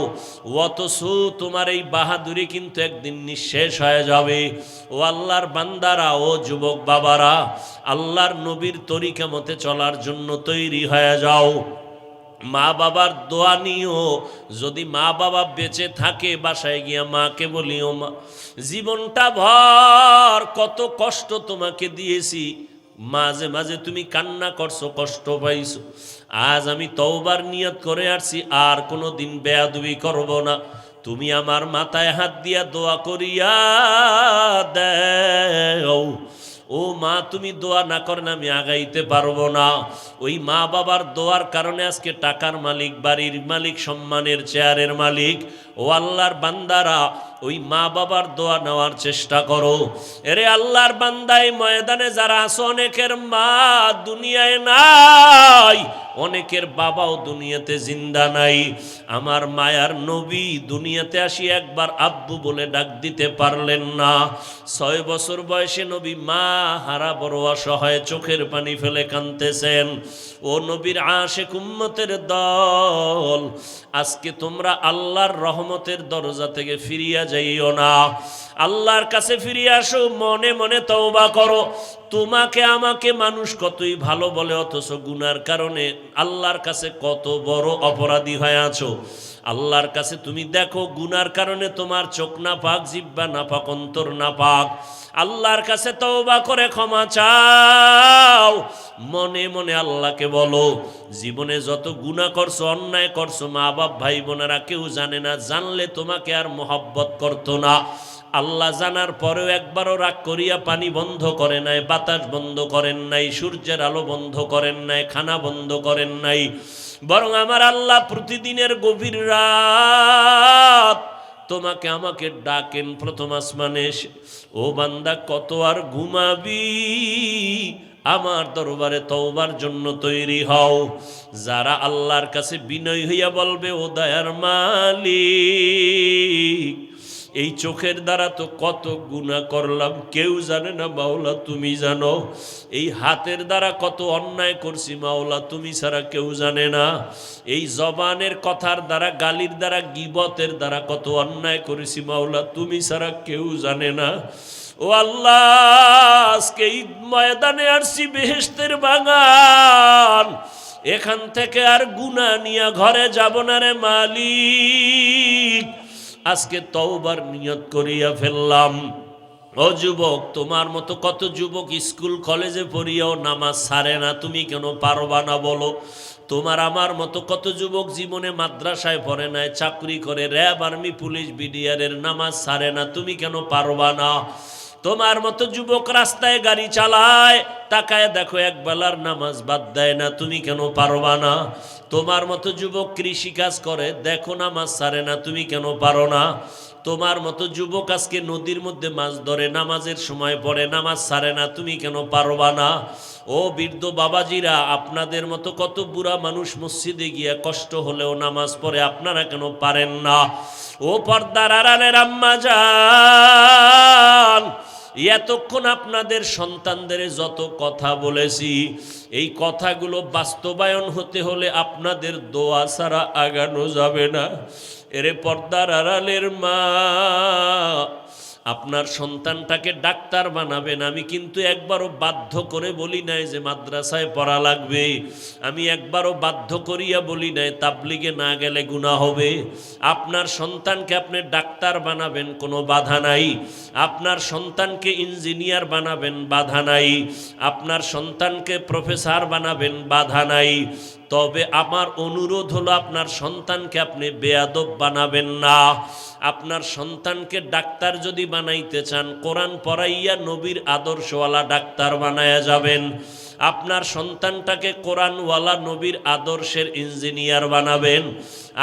অথচ তোমার এই বাহাদুরি কিন্তু একদিন নিঃশেষ হয়ে যাবে। ও আল্লাহর বান্দারা, ও যুবক বাবারা, আল্লাহর নবীর তরিকা মতে চলার জন্য তৈরি হয়ে যাও। মা বাবার দোয়া নিও। যদি মা বাবা বেঁচে থাকে, বাসায় গিয়া মাকে বলিও, মা জীবনটা ভর কত কষ্ট তোমাকে দিয়েছি, মাঝে মাঝে তুমি কান্না করছো, কষ্ট পাইছো। আজ আমি তওবার নিয়ত করে আসছি, আর কোনো দিন বেয়াদবি করব না। তুমি আমার মাথায় হাত দিয়া দোয়া করিয়া দেও। ও মা, তুমি দোয়া না করেন আমি আগাইতে পারবো না। ওই মা বাবার দোয়ার কারণে আজকে টাকার মালিক, বাড়ির মালিক, সম্মানের চেয়ারের মালিক। ও আল্লাহর বান্দারা, ওই মা বাবার দোয়া নেওয়ার চেষ্টা করো। এরে আল্লাহর বান্দাই ময়দানে যারা আছো, অনেকের মা দুনিয়ায় নাই, অনেকের বাবাও দুনিয়াতে জিন্দা নাই। আমার মায়ার নবী দুনিয়াতে আসি একবার আব্বু বলে ডাক দিতে পারলেন না। 6 বছর বয়সে নবী মা হারা বড় অসহায়, চোখের পানি ফেলে কাঁদতেছেন। ও নবীর আশিক উম্মতের দল, আজকে তোমরা আল্লাহর রহমতের দরজা থেকে ফিরিয়া যাইও না, আল্লাহর কাছে ফিরে আসো, মনে মনে তওবা করো। তোমাকে আমাকে মানুষ কতই ভালো বলে, অথচ গুনার কারণে আল্লাহর কাছে কত বড় অপরাধী হয়ে আছো। আল্লাহর কাছে তুমি দেখো, গুনার কারণে তোমার চোখ না পাক, জিহ্বা না পাক, অন্তর না পাক। আল্লাহর কাছে তওবা করে ক্ষমা চাও। মনে মনে আল্লাহকে বলো, জীবনে যত গুনাহ করছো, অন্যায় করছো, মা বাপ ভাই বোনেরা কেউ জানে না, জানলে তোমাকে আর মহব্বত করতো না। আল্লাহ জানার পরেও একবারও রাগ করিয়া পানি বন্ধ করে নাই, বাতাস বন্ধ করেন নাই, সূর্যের আলো বন্ধ করেন নাই, খানা বন্ধ করেন নাই। বরং আমার আল্লাহ প্রতিদিনের গভীর রাত তোমাকে আমাকে ডাকেন প্রথম আসমানে এসে, ও বান্দা কত আর ঘুমাবি, আমার দরবারে তওবার জন্য তৈরি হও। যারা আল্লাহর কাছে বিনয় হইয়া বলবে, ও দয়ার মালিক, এই চোখের দ্বারা তো কত গুনাহ করলাম, কেউ জানে না মাওলা, তুমি জানো। এই হাতের দ্বারা কত অন্যায় করছি মাওলা, তুমি ছাড়া কেউ জানে না। এই জবানের কথার দ্বারা, গালির দ্বারা, গীবতের দ্বারা কত অন্যায় করেছি মাওলা, তুমি ছাড়া কেউ জানে না। ও আল্লাহ, আজকে এই ময়দানে আসছি বেহেশতের বাগান, এখান থেকে আর গুনাহ নিয়ে ঘরে যাব না রে মালিক। আজকে তওবার নিয়ত করিয়া ফেললাম। ও যুবক, তোমার মতো কত যুবক স্কুল কলেজে পড়িয়াও নামাজ ছাড়ে না, তুমি কেন পারবা না বলো? তোমার আমার মতো কত যুবক জীবনে মাদ্রাসায় পড়ে নাই, চাকরি করে, র্যাব, আর্মি, পুলিশ, বিডিআরের নামাজ ছাড়ে না, তুমি কেন পারবা না? তোমার মতো যুবক রাস্তায় গাড়ি চালায়, তাকায় দেখো একবেলার নামাজ বাদ দেয় না, তুমি কেন পারবা না? তোমার মতো যুবক কৃষি কাজ করে, দেখো নামাজ ছাড়ে না, তুমি কেন পারো না? তোমার মতো যুবক আজকে নদীর মধ্যে মাছ ধরে, নামাজের সময় পড়ে, নামাজ ছাড়ে না, তুমি কেন পারবা না? ও বৃদ্ধ বাবাজিরা, আপনাদের মতো কত বুড়া মানুষ মসজিদে গিয়া কষ্ট হলেও নামাজ পড়ে, আপনারা কেন পারেন না? ও পর্দার আড়ালের আম্মা জান, এতক্ষণ আপনাদের সন্তানদের যত কথা বলেছি, এই কথাগুলো বাস্তবায়ন হতে হলে আপনাদের দোয়া ছাড়া আগানো যাবে না। এরে পর্দার আড়ালের মা, আপনার সন্তানটাকে ডাক্তার বানাবেন, আমি কিন্তু একবারও বাধ্য করে বলি নাই যে মাদ্রাসায় পড়া লাগবে, আমি একবারও বাধ্য করিয়া বলি নাই তাবলিগে না গেলে গুনাহ হবে। আপনার সন্তানকে আপনি ডাক্তার বানাবেন, কোনো বাধা নাই। আপনার সন্তানকে ইঞ্জিনিয়ার বানাবেন, বাধা নাই। আপনার সন্তানকে প্রফেসর বানাবেন, বাধা নাই। তবে আমার অনুরোধ হলো, আপনার সন্তানকে আপনি বেয়াদব বানাবেন না। আপনার সন্তানকে ডাক্তার যদি বানাইতে চান, কোরআন পড়াইয়া নবীর আদর্শওয়ালা ডাক্তার বানায়া যাবেন। আপনার সন্তানটাকে কোরআনওয়ালা নবীর আদর্শের ইঞ্জিনিয়ার বানাবেন।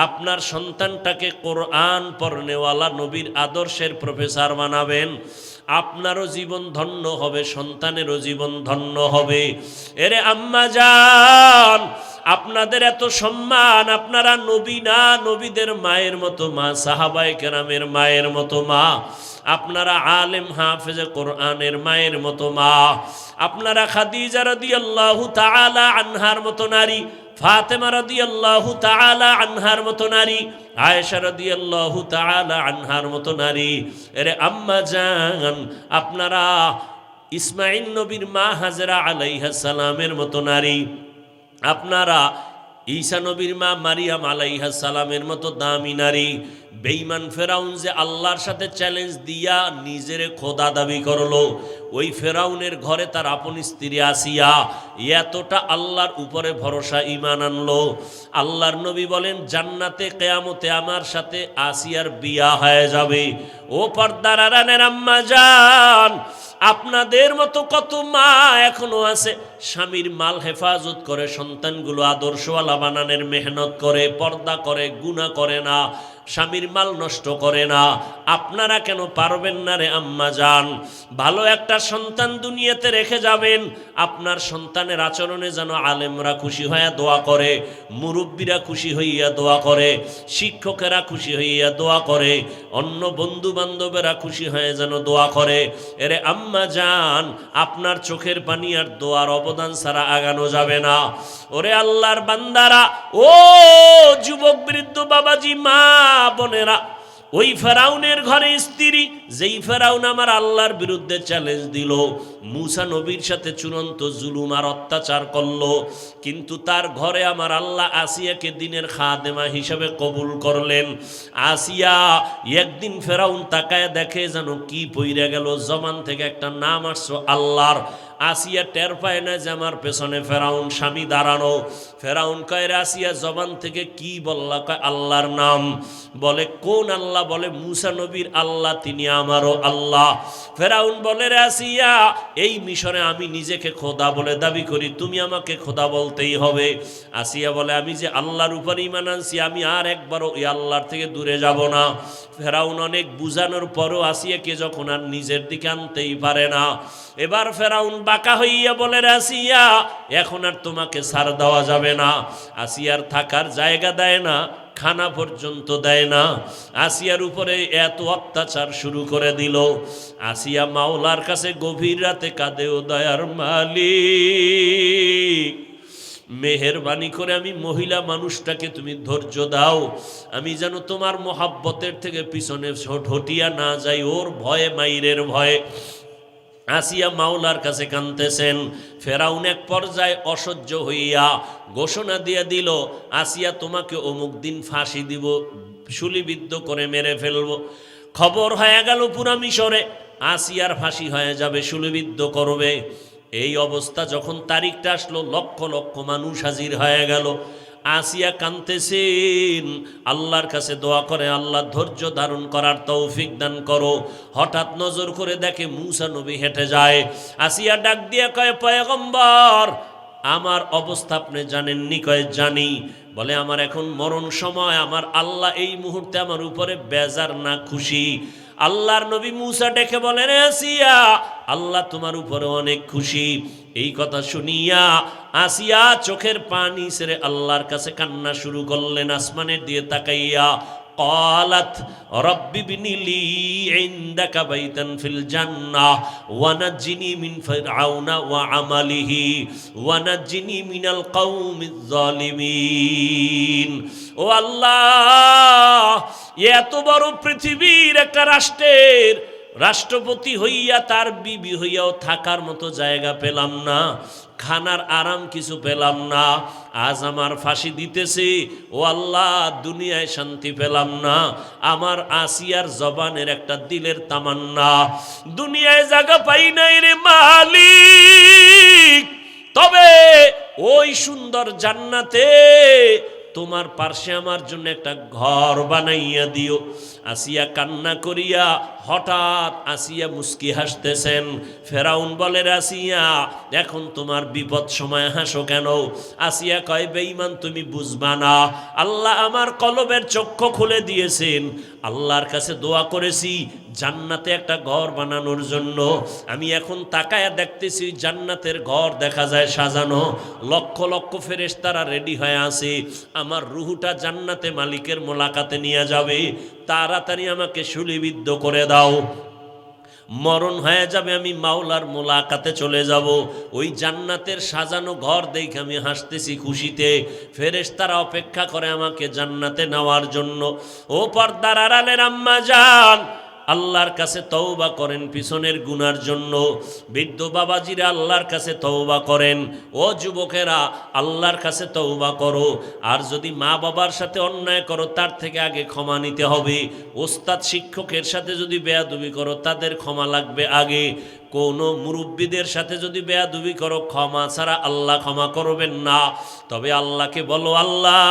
আপনার সন্তানটাকে কোরআন পড়নেওয়ালা নবীর আদর্শের প্রফেসর বানাবেন। আপনারও জীবন ধন্য হবে, সন্তানেরও জীবন ধন্য হবে। এরে আম্মা জান, আপনাদের এত সম্মান, আপনারা নবী না, নবীদের মায়ের মতো মা, সাহাবায়ে কেরামের মায়ের মতো মা। আপনারা আলেম হাফেজে কোরআনের মায়ের মতো মা। আপনারা খাদিজা রাদিয়াল্লাহু তাআলা আনহার মতো নারী, ফাতেমা রাদিয়াল্লাহু তাআলা আনহার মতো নারী, আয়েশা রাদিয়াল্লাহু তাআলা আনহার মতো নারী। এরে আম্মা জান, আপনারা ইসমাঈল নবীর মা হাজরা আলাইহিস সালামের মতো নারী। আপনারা ঈসা নবীর মা মারিয়াম আলাইহিস সালামের মতো দামি নারী। বেঈমান ফেরাউন যে আল্লাহর সাথে চ্যালেঞ্জ দিয়া নিজেরে খোদা দাবি করলো, ওই ফেরাউনের ঘরে তার আপন স্ত্রী আসিয়া এতটা আল্লাহর উপরে ভরসা ঈমান আনলো, আল্লাহর নবী বলেন জান্নাতে কিয়ামতে আমার সাথে আসিয়ার বিয়া হয়ে যাবে। ও পর্দার আড়ালের আম্মা জান, আপনাদের মতো কত মা এখনো আছে, স্বামীর মাল হেফাজত করে, সন্তানগুলো আদর্শওয়ালা বানানোর মেহনত করে, পর্দা করে, গুনাহ করে না, স্বামীর মাল নষ্ট করে না। আপনারা কেন পারবেন না রে আম্মা জান? ভালো একটা সন্তান দুনিয়াতে রেখে যাবেন, আপনার সন্তানের আচরণে যেন আলেমরা খুশি হইয়া দোয়া করে, মুরব্বীরা খুশি হইয়া দোয়া করে, শিক্ষকেরা খুশি হইয়া দোয়া করে, অন্য বন্ধু বান্ধবেরা খুশি হয়ে যেন দোয়া করে। এরে আম্মা জান, আপনার চোখের পানি আর দোয়ার অবদান ছাড়া আগানো যাবে না। ওরে আল্লাহর বান্দারা, ও যুবক বৃদ্ধ বাবাজি, মা বোনেরা, ওই ফেরাউনের ঘরে স্ত্রী, যেই ফেরাউন আমার আল্লাহর বিরুদ্ধে চ্যালেঞ্জ দিল, মুসা নবীর সাথে চূড়ান্ত জুলুম আর অত্যাচার করলো, কিন্তু তার ঘরে আমার আল্লাহ আসিয়াকে দিনের খাদেমা হিসাবে কবুল করলেন। আসিয়া একদিন ফেরাউন তাকায় দেখে যেন কি পইরা গেল, জবান থেকে একটা নাম আসছো আল্লাহর। আসিয়া টের পায় না যে আমার পেছনে ফেরাউন স্বামী দাঁড়ানো। ফেরাউন কয়, আসিয়া জবান থেকে কি বললা? কয় আল্লাহর নাম। বলে কোন আল্লাহ? বলে মুসা নবীর আল্লাহ, তিনি আমারও আল্লাহ। ফেরাউন বলে, আসিয়া এই মিশরে আমি নিজেকে খোদা বলে দাবি করি, তুমি আমাকে খোদা বলতেই হবে। আসিয়া বলে, আমি যে আল্লাহর উপর ঈমান আনছি, আমি আর একবারও ওই আল্লাহর থেকে দূরে যাব না। ফেরাউন অনেক বুঝানোর পরও আসিয়াকে যখন আর নিজের দিকে আনতেই পারে না, এবার ফেরাউন বাঁকা হইয়া বলে, আসিয়া এখন আর তোমাকে ছাড় দেওয়া যাবে না। আসিয়ার থাকার জায়গা দেয় না, খানা পর্যন্ত দেয় না। আসিয়ার উপরে এত অত্যাচার শুরু করে দিল। আসিয়া মাওলার কাছে গভীর রাতে কাঁদে, ও দয়ার মালিক, মেহেরবানি করে আমি মহিলা মানুষটাকে তুমি ধৈর্য দাও, আমি যেন তোমার মোহাব্বতের থেকে পিছনে হটিয়া না যাই, ওর ভয়ে, মাইরের ভয়ে। আসিয়া মাওলার কাছে কাঁদতেছেন। ফেরাউন এক পর্যায়ে অসহ্য হইয়া ঘোষণা দিয়ে দিল, আসিয়া তোমাকে অমুক দিন ফাঁসি দিব, শুলিবিদ্ধ করে মেরে ফেলব। খবর হয়ে গেল পুরা মিশরে আসিয়ার ফাঁসি হয়ে যাবে, শুলিবিদ্ধ করবে। এই অবস্থা যখন তারিখটা আসলো, লক্ষ লক্ষ মানুষ হাজির হয়ে গেল। আসিয়া কাঁদতেছেন, আল্লাহর কাছে দোয়া করে, আল্লাহ ধৈর্য ধারণ করার তৌফিক দান করো। হঠাৎ নজর করে দেখে মূসা নবী হেঁটে যায়। আসিয়া ডাক দিয়ে কয়, পয়গম্বর, আমার অবস্থা আপনি জানেননি? কয়, জানি। বলে, আমার এখন মরণ সময়, আমার আল্লাহ এই মুহূর্তে আমার উপরে বেজার না খুশি? আল্লাহর নবী মূসা ডেকে বলেন, আসিয়া, আল্লাহ তোমার উপরে অনেক খুশি। এই কথা শুনিয়া আসিয়া চোখের পানি ছেড়ে আল্লাহর কাছে কান্না শুরু করলেন, আসমানের দিয়ে তাকাইয়া। قالت رب ابن لي عندك بيتا في الجنة ونجني من فرعون وعمله ونجني من القوم الظالمين। ও আল্লাহ, এত বড় পৃথিবীর একটা রাষ্ট্রের রাষ্ট্রপতি হইয়া তার বিবি হইয়াও থাকার মতো জায়গা পেলাম না, খানার আরাম কিছু পেলাম না, আজ আমার ফাঁসি দিতেছে। ও আল্লাহ, দুনিয়ায় শান্তি পেলাম না। আমার আসিয়ার জবানের একটা দিলের তামান্না, দুনিয়ায় জায়গা পাই নাই রে মালিক, তবে ওই সুন্দর জান্নাতে তোমার পার্শ্বে আমার জন্য একটা ঘর বানাইয়া দিও। আসিয়া কান্না করিয়া হঠাৎ আসিয়া মুস্কি হাসতেছেন। ফেরাউন বলে, আসিয়া এখন তোমার বিপদ সময় হাসো কেন? আসিয়া কয়, বেঈমান, তুমি বুঝবা না, আল্লাহ আমার কলবের চক্ষু খুলে দিয়েছেন। আল্লাহর কাছে দোয়া করেছি জান্নাতে একটা ঘর বানানোর জন্য। আমি এখন তাকায়া দেখতেছি জান্নাতের ঘর দেখা যায় সাজানো, লক্ষ লক্ষ ফেরেশতারা রেডি হয়ে আছে। আমার রুহুটা জান্নাতে মালিকের মোলাকাতে নিয়ে যাবে, তাড়াতাড়ি আমাকে শুলিবিদ্ধ করে দাও। মরণ হয়ে যাবে, আমি মাওলার মোলাকাতে চলে যাব। ওই জান্নাতের সাজানো ঘর দেখে আমি হাসতেছি খুশিতে। ফেরেশতারা অপেক্ষা করে আমাকে জান্নাতে নেওয়ার জন্য। ও পর্দার আড়ালের আম্মা জান, আল্লাহর কাছে তওবা করেন পিছনের গুনার জন্য। বৃদ্ধ বাবাজিরা আল্লাহর কাছে তওবা করেন। ও যুবকেরা, আল্লাহর কাছে তওবা করো। আর যদি মা বাবার সাথে অন্যায় করো, তার থেকে আগে ক্ষমা নিতে হবে। ওস্তাদ শিক্ষকের সাথে যদি বেয়াদবি করো, তাদের ক্ষমা লাগবে আগে। কোনো মুরব্বীদের সাথে যদি বেয়াদবি করো, ক্ষমা ছাড়া আল্লাহ ক্ষমা করবেন না। তবে আল্লাহকে বলো, আল্লাহ,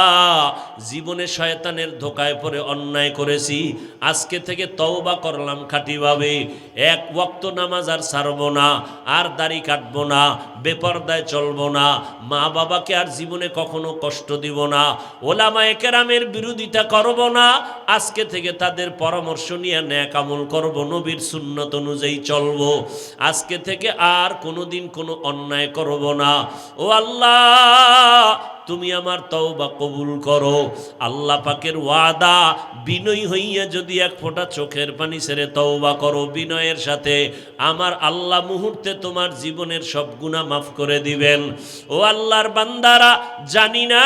জীবনে শয়তানের ধোকায় পড়ে অন্যায় করেছি, আজকে থেকে তওবা করলাম খাঁটিভাবে। এক ওয়াক্ত নামাজ আর ছাড়বো না, আর দাড়ি কাটবো না, বেপরদায় চলবো না, মা বাবাকে আর জীবনে কখনো কষ্ট দিব না, ওলামায়ে কেরামের বিরোধিতা করব না, আজকে থেকে তাদের পরামর্শ নিয়ে নেক আমল করব, নবীর সুন্নত অনুযায়ী চলবো, আজকে থেকে আর কোনোদিন কোনো অন্যায় করব না। ও আল্লাহ, তুমি আমার তওবা কবুল করো। আল্লাহ পাকের ওয়াদা, বিনয়ী হইয়া যদি এক ফোঁটা চোখের পানি ছেড়ে তওবা করো বিনয়ের সাথে, আমার আল্লাহ মুহূর্তে তোমার জীবনের সব গুনাহ মাফ করে দিবেন। ও আল্লাহর বান্দারা, জানি না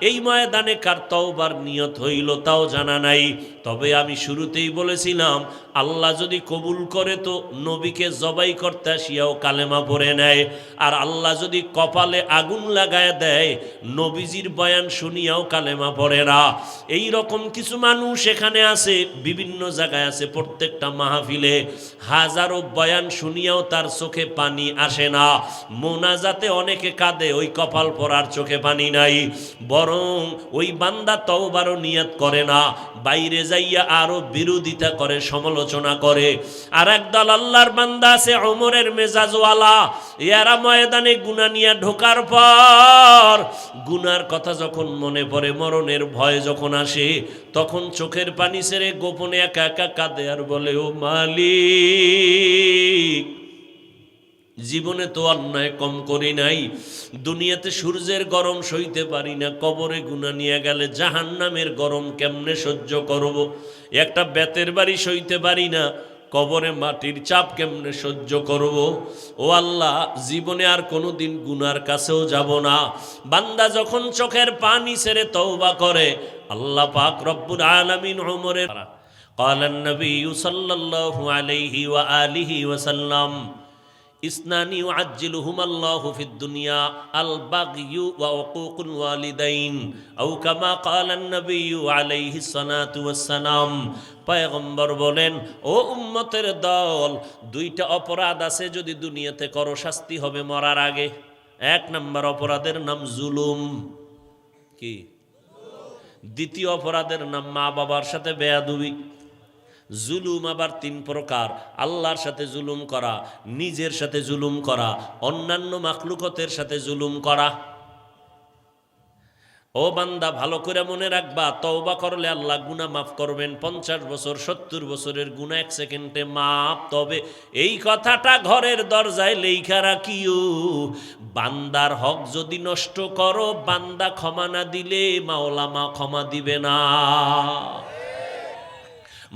এই ময়দানে কার তওবার নিয়ত হইল তাও জানা নাই। তবে আমি শুরুতেই বলেছিলাম, আল্লাহ যদি কবুল করে তো নবীকে জবাই করতে আসিয়াও কালেমা পড়ে নেয়। আর আল্লাহ যদি কপালে আগুন লাগায় দেয়, নবীজির বয়ান শুনিয়াও কালেমা পড়ে না। এই রকম কিছু মানুষ এখানে আছে, বিভিন্ন জায়গায় আছে, প্রত্যেকটা মাহফিলে হাজারো বয়ান শুনিয়াও তার চোখে পানি আসে না। মোনাজাতে অনেকে কাঁদে, ওই কপাল পরার চোখে পানি নাই। বরং ওই বান্দা তওবারও নিয়ত করে না, বাইরে যাইয়া আরো বিরোধিতা করে, সমালোচনা করে। আর একদল আল্লাহর বান্দা আছে ওমরের মেজাজওয়ালা, এরা ময়দানে গুনাহ নিয়ে ঢোকার পর গুনার কথা যখন মনে পড়ে, মরণের ভয় যখন আসে, তখন চোখের পানি ছেড়ে গোপনে একা একা কাঁদে আর বলে, ও মালিক, জীবনে তো অন্যায় কম করি নাই, দুনিয়াতে সূর্যের গরম সইতে পারি না, কবরে গুনাহ নিয়ে গেলে জাহান্নামের গরম কেমনে সহ্য করব? একটা বেতের বাড়ি সইতে পারি না, কবরে মাটির চাপ কেমনে সহ্য করব? ও আল্লাহ, জীবনে আর কোনোদিন গুনার কাছেও যাব না। বান্দা যখন চোখের পানি ছেড়ে তওবা করে, আল্লাহ পাক রব্বুল আলামিন ওমরের قال النبي صلى الله عليه وآله وسلم ইসনানি ইউআজ্জিলুহুমা আল্লাহু ফিদ দুনিয়া আল বাগয়ু ওয়া উকুকুল ওয়ালিদাইন আও কামা ক্বালা আন-নবিয়্যু আলাইহিস সালাতু ওয়াস সালাম। পয়গম্বর বলেন, ও উম্মতের দল, দুইটা অপরাধ আছে, যদি দুনিয়াতে করো শাস্তি হবে মরার আগে। এক নাম্বার অপরাধের নাম জুলুম। কি? দ্বিতীয় অপরাধের নাম মা বাবার সাথে বেয়াদবি। জুলুম আবার তিন প্রকার: আল্লাহর সাথে জুলুম করা, নিজের সাথে জুলুম করা, অন্যান্য মাখলুকতের সাথে জুলুম করা। ও বান্দা, ভালো করে মনে রাখবা, তওবা করলে আল্লাহ গুনাহ মাফ করবেন। 50 বছর 70 বছরের গুনাহ 1 সেকেন্ডে মাফ। তবে এই কথাটা ঘরের দরজায় লেখা রাখিও, বান্দার হক যদি নষ্ট করো, বান্দা ক্ষমা না দিলে মাওলা মা ক্ষমা দিবে না।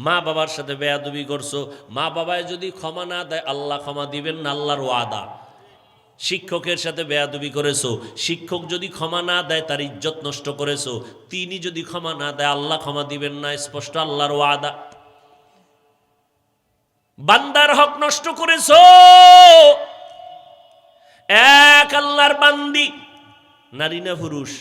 মা বাবার সাথে বেয়াদবি করছো, মা বাবায় যদি ক্ষমা না দেয়, আল্লাহ ক্ষমা দিবেন না, আল্লাহর ওয়াদা। শিক্ষকের সাথে বেয়াদবি করেছো, শিক্ষক যদি ক্ষমা না দেয়, তার ইজ্জত নষ্ট করেছো, তিনি যদি ক্ষমা না দেয়, আল্লাহ ক্ষমা দিবেন না, স্পষ্ট আল্লাহর ওয়াদা। বান্দার হক নষ্ট করেছো, এক আল্লাহর বান্দি, নারী না পুরুষ?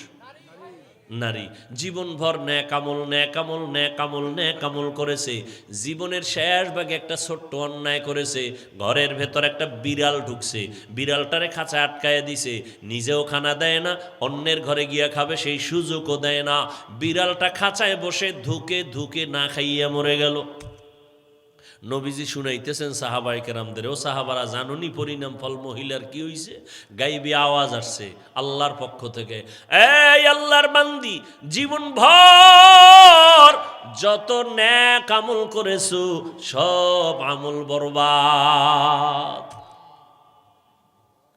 নারী। জীবনভর ন্যাক আমল ন্যাক আমল ন্যাক আমল ন্যাক আমল করেছে, জীবনের শেষ ভাগে একটা ছোট্ট অন্যায় করেছে, ঘরের ভেতর একটা বিড়াল ঢুকছে, বিড়ালটারে খাঁচায় আটকায় দিছে, নিজেও খানা দেয় না, অন্যের ঘরে গিয়া খাবে সেই সুযোগও দেয় না, বিড়ালটা খাঁচায় বসে ধুকে ধুকে না খাইয়া মরে গেল। নবীজি শুনাইতেছেন সাহাবায়ে কেরামদের, ও সাহাবারা, জানুনি পরিণাম ফল মহিলার কি হইছে? গাইবি আওয়াজ আসছে আল্লাহর পক্ষ থেকে, এই আল্লাহর বান্দি, জীবনভর যত নেক আমল করেছো, সব আমল বরবাদ।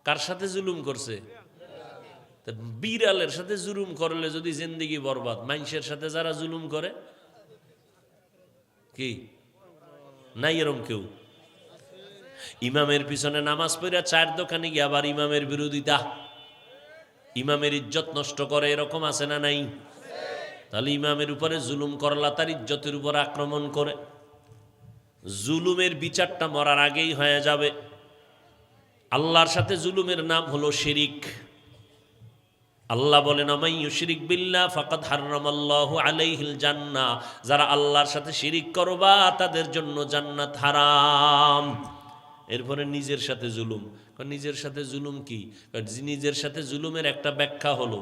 কার সাথে জুলুম করছে? বিড়ালের সাথে জুলুম করলে যদি জিন্দেগি বরবাদ, মানুষের সাথে যারা জুলুম করে, কি নাই এরম কেউ? ইমামের পিছনে নামাজ পড়া 4 দোকানে গিয়ে আবার ইমামের বিরোধিতা, ইমামের ইজ্জত নষ্ট করে, এরকম আছে না নাই? তাহলে ইমামের উপরে জুলুম করলা, তার ইজ্জতের উপর আক্রমণ করে। জুলুমের বিচারটা মরার আগেই হয়ে যাবে। আল্লাহর সাথে জুলুমের নাম হলো শিরিক। আল্লাহ বলেন, আমাই ইউশরিক বিল্লাহ ফাকাদ হারামাল্লাহু আলাইহিল জান্নাহ, যারা আল্লাহর সাথে শিরিক করবা তাদের জন্য জান্নাত হারাম। এরপরে নিজের সাথে জুলুম। নিজের সাথে জুলুম কি? নিজের সাথে জুলুমের একটা ব্যাখ্যা হলো,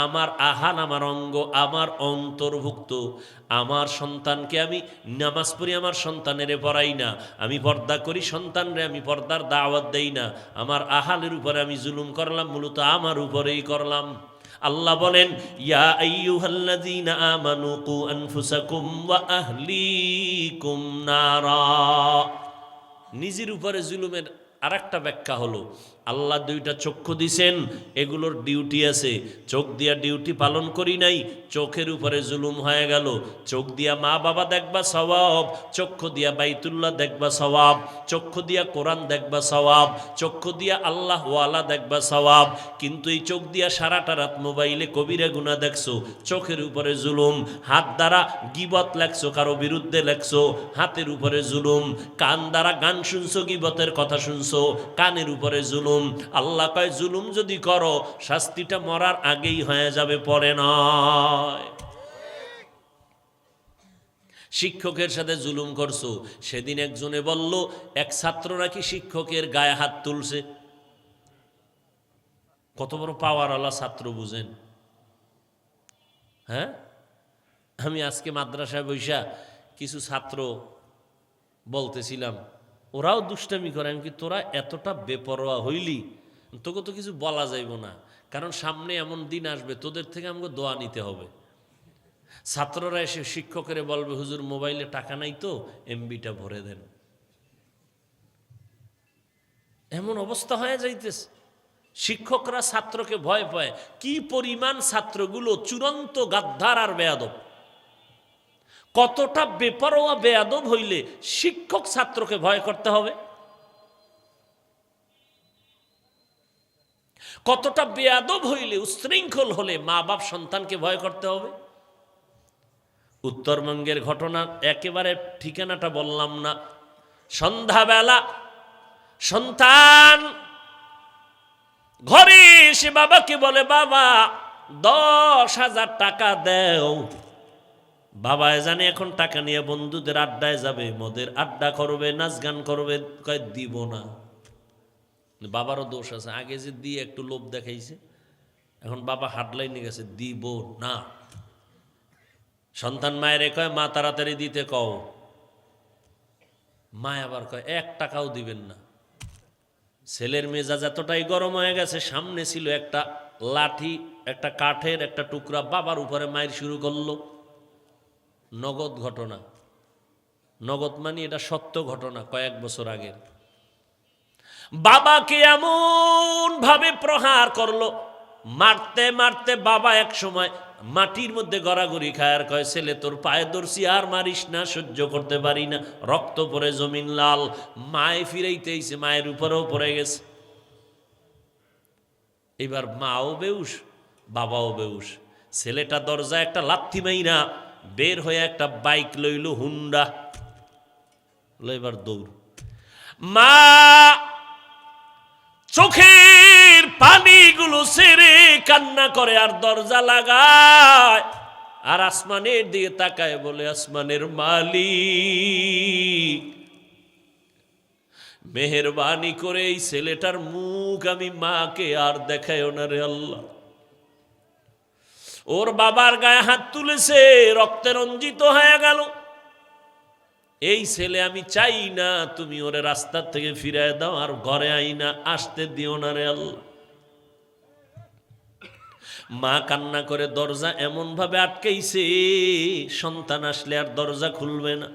আমার আহান, আমার অঙ্গ, আমার অন্তর্ভুক্ত, আমার সন্তানকে আমি নামাজ পড়ি, আমার সন্তানের পড়াই না, আমি পর্দা করি, সন্তানরে আমি পর্দার দাওয়াত দেই না, আমার আহালের উপরে আমি জুলুম করলাম, মূলত আমার উপরেই করলাম। আল্লাহ বলেন, ইয়া আইয়ুহাল্লাযীনা আমানু কু আনফুসাকুম ওয়া আহলিকুম নারা। নিজের উপরে জুলুমের আরেকটা ব্যাখ্যা হলো, আল্লাহ 2টা চক্ষু দিছেন, এগুলোর ডিউটি আছে, চোখ দিয়া ডিউটি পালন করি নাই, চোখের উপরে জুলুম হয়ে গেল। চোখ দিয়া মা বাবা দেখবা সওয়াব, চক্ষু দিয়া বাইতুল্লাহ দেখবা সওয়াব, চক্ষু দিয়া কোরআন দেখবা সওয়াব, চক্ষু দিয়া আল্লাহ ওয়ালা দেখবা সওয়াব। কিন্তু এই চোখ দিয়া সারাটা রাত মোবাইলে কবিরা গুনাহ দেখছো, চোখের উপরে জুলুম। হাত দ্বারা গীবত লেখছো, কারো বিরুদ্ধে লেখছো, হাতের উপরে জুলুম। কান দ্বারা গান শুনছো, গীবতের কথা শুনছো, কানের উপরে জুলুম। জুলুম। আল্লাহ কয় জুলুম যদি করো শাস্তিটা মরার আগেই হয়ে যাবে, পরে নয়। শিক্ষকের সাথে জুলুম করছো, সেদিন একজনে বলল এক ছাত্র নাকি শিক্ষকের গায়ে হাত তুলছে। কত বড় পাওয়ারওয়ালা ছাত্র বুঝেন? হ্যাঁ, আমি আজকে মাদ্রাসায় বৈশা কিছু ছাত্র বলতেছিলাম, ওরাও দুষ্টামি করে। আমি কি তোরা এতটা বেপরোয়া হইলি, তোকে তো কিছু বলা যাইব না, কারণ সামনে এমন দিন আসবে তোদের থেকে আমাকে দোয়া নিতে হবে। ছাত্ররা এসে শিক্ষকের বলবে, হুজুর মোবাইলে টাকা নাই তো এমবিটা ভরে দেন। এমন অবস্থা হয়ে যাইতেছে। শিক্ষকরা ছাত্রকে ভয় পায়। কি পরিমাণ ছাত্রগুলো চূড়ান্ত গাদ্দার আর বেয়াদব। কতটা বেপরোয়া বেয়াদব হইলে শিক্ষক ছাত্রকে ভয় করতে হবে? কতটা বেয়াদব হইলে, উশৃঙ্খল হলে মা বাপ সন্তানকে ভয় করতে হবে? উত্তরবঙ্গের ঘটনা, একেবারে ঠিকানাটা বললাম না। সন্ধ্যাবেলা সন্তান ঘরে এসে বাবাকে বলে, বাবা 10,000 টাকা দেও। বাবা জানে এখন টাকা নিয়ে বন্ধুদের আড্ডায় যাবে, মদের আড্ডা করবে, নাচ গান করবে। কয় দিব না। বাবারও দোষ আছে, আগে যে দিয়ে একটু লোভ দেখাইছে, এখন বাবা হাটলাইনে গেছে, দিব না। সন্তান মায়ের কয়, মা তাড়াতাড়ি দিতে কও। মা আবার কয় 1 টাকাও দিবেন না। ছেলের মেজাজ এতটাই গরম হয়ে গেছে, সামনে ছিল একটা লাঠি, একটা কাঠের একটা টুকরা, বাবার উপরে মায়ের শুরু করলো। নগদ ঘটনা, নগদ মানে এটা সত্য ঘটনা, কয়েক বছর আগের। বাবাকে এমন ভাবে প্রহার করলো, মারতে মারতে বাবা এক সময় মাটির মধ্যে গড়াগড়ি খায় আর কয়, ছেলে তোর পায়ে ধরছি, আর মারিস না, সহ্য করতে পারি না। রক্ত পরে জমিন লাল। মায়ে ফিরাইতেইছে, মায়ের উপরেও পড়ে গেছে। এবার মাও বেউস, বাবাও বেউস। ছেলেটা দরজায় একটা লাথি মাইরা বের হয়ে একটা বাইক লইল, হুন্ডা। এবার দৌড়। মা চোখের পানিগুলো ছেড়ে কান্না করে আর দরজা লাগায়, আর আসমানের দিকে তাকায় বলে, আসমানের মালিক মেহেরবানি করে এই ছেলেটার মুখ আমি মাকে আর দেখায় না রে আল্লাহ। ওর বাবার গায়ে হাত তুলেছে, রক্তে রঞ্জিত হয়ে গেল। এই ছেলে আমি চাই না, তুমি ওরে রাস্তার থেকে ফিরায় দাও, আর ঘরে আইনা আসতে দিও না রে আল্লাহ। মা কান্না করে দরজা এমন ভাবে আটকাইছে, সন্তান আসলে আর দরজা খুলবে না।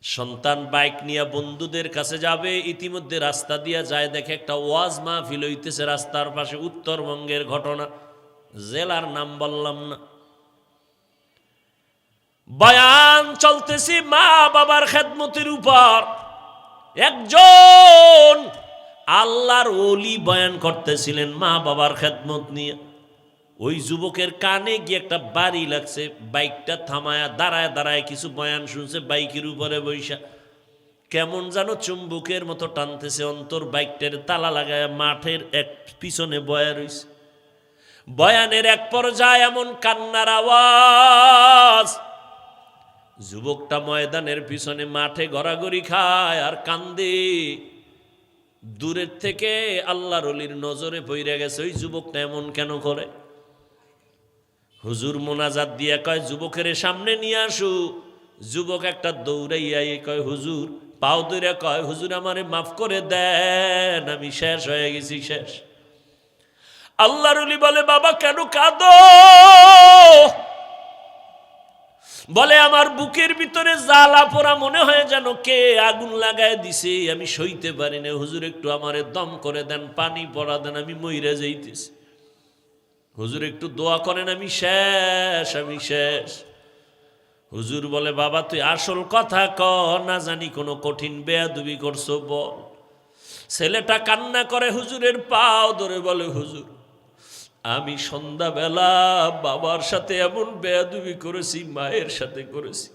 সন্তান বাইক নিয়ে বন্ধুদের কাছে যাবে, ইতিমধ্যে রাস্তা দিয়া যায়, দেখে একটা ওয়াজ মাহফিল হইতেছে রাস্তার পাশে। উত্তরবঙ্গের ঘটনা, জেলার নাম বললাম না। বয়ান চলতেছে মা বাবার খেদমতের উপর। একজন আল্লাহর ওলি বয়ান করতেছিলেন মা বাবার খেদমত নিয়ে। ওই যুবকের কানে গিয়ে একটা বাড়ি লাগছে, বাইকটা থামায়া দাঁড়ায় দাঁড়ায় কিছু বয়ান শুনছে, বাইকের উপরে বৈশা কেমন যেন চুম্বুকের মতো টানতেছে অন্তর। বাইকটার তালা লাগায় মাঠের এক পিছনে বয়া রইছে। বয়ানের এক পর্যায়ে এমন কান্নার আওয়াজ, যুবকটা ময়দানের পিছনে মাঠে গড়াগড়ি খায় আর কান্দে। দূরের থেকে আল্লাহর ওলির নজরে পইরা গেছে, ওই যুবকটা এমন কেন করে? হুজুর মোনাজাত দিয়া কয়, যুবকের সামনে নিয়ে আসু। যুবক একটা দৌড়াইয়া কয়, হুজুর পাও ধরে কয়, হুজুর আমারে মাফ করে দেন, আমি শেষ হয়ে গেছি, শেষ। আল্লাহর ওলি বলে, বাবা কেন কাঁদো? বলে, আমার বুকের ভিতরে জ্বালা পোড়া মনে হয় যেন কে আগুন লাগায় দিছে, আমি সইতে পারি না। হুজুর একটু আমারে দম করে দেন, পানি পড়া দেন, আমি মইরা যাইতেছি। হুজুর একটু দোয়া করেন, আমি শেষ, আমি শেষ। হুজুর বলে, বাবা তুই আসল কথা ক, না জানি কোনো কঠিন বেয়াদবি করছো বল। ছেলেটা কান্না করে হুজুরের পাও ধরে বলে, হুজুর আমি সন্ধ্যাবেলা বাবার সাথে এমন বেয়াদবি করেছি, মায়ের সাথে করেছি,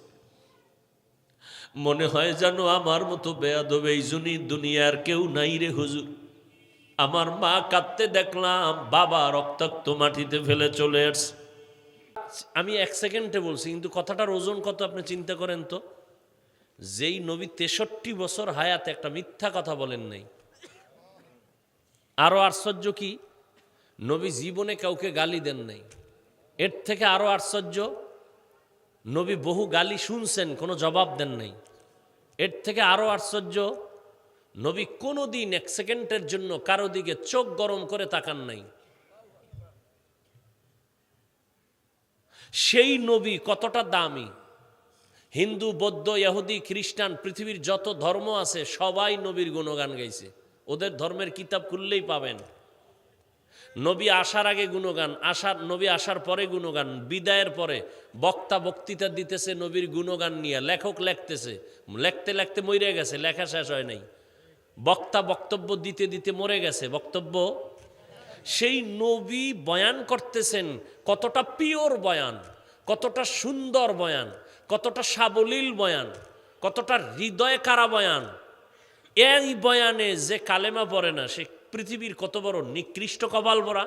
মনে হয় যেন আমার মতো বেয়াদব এই জন্য দুনিয়ার কেউ নাই রে হুজুর। আমার মা কাঁদতে দেখলাম, বাবা রক্তাক্ত মাটিতে ফেলে চলে আসছে। আমি 1 সেকেন্ডে বলছি, কিন্তু কথাটার ওজন কত আপনি চিন্তা করেন তো। যেই নবী 63 বছর হায়াতে একটা মিথ্যা কথা বলেন নাই। আরো আশ্চর্য কি, নবী জীবনে কাউকে গালি দেন নাই। এর থেকে আরো আশ্চর্য, নবী বহু গালি শুনছেন, কোনো জবাব দেন নাই। এর থেকে আরো আশ্চর্য, নবী কোনোদিন 1 সেকেন্ডের জন্য কারো দিকে চোখ গরম করে তাকান নাই। সেই নবী কতটা দামি। হিন্দু, বৌদ্ধ, ইহুদি, খ্রিস্টান, পৃথিবীর যত ধর্ম আছে সবাই নবীর গুণগান গাইছে। ওদের ধর্মের কিতাব খুললেই পাবেন। নবী আসার আগে গুণগান, নবী আসার পরে গুণগান, বিদায়ের পরে বক্তা বক্তৃতা দিতেছে নবীর গুণগান নিয়ে, লেখক লেখতেছে, লেখতে লেখতে মরে গেছে, লেখা শেষ হয় নাই। বক্তা বক্তব্য দিতে দিতে মরে গেছে বক্তব্য। সেই নবী বয়ান করতেছেন, কতটা পিওর বয়ান, কতটা সুন্দর বয়ান, কতটা সাবলীল বয়ান, কতটা হৃদয় কারা বয়ান। এই বয়ানে যে কালেমা পড়ে না সে পৃথিবীর কত বড় নিকৃষ্ট কপাল ভরা।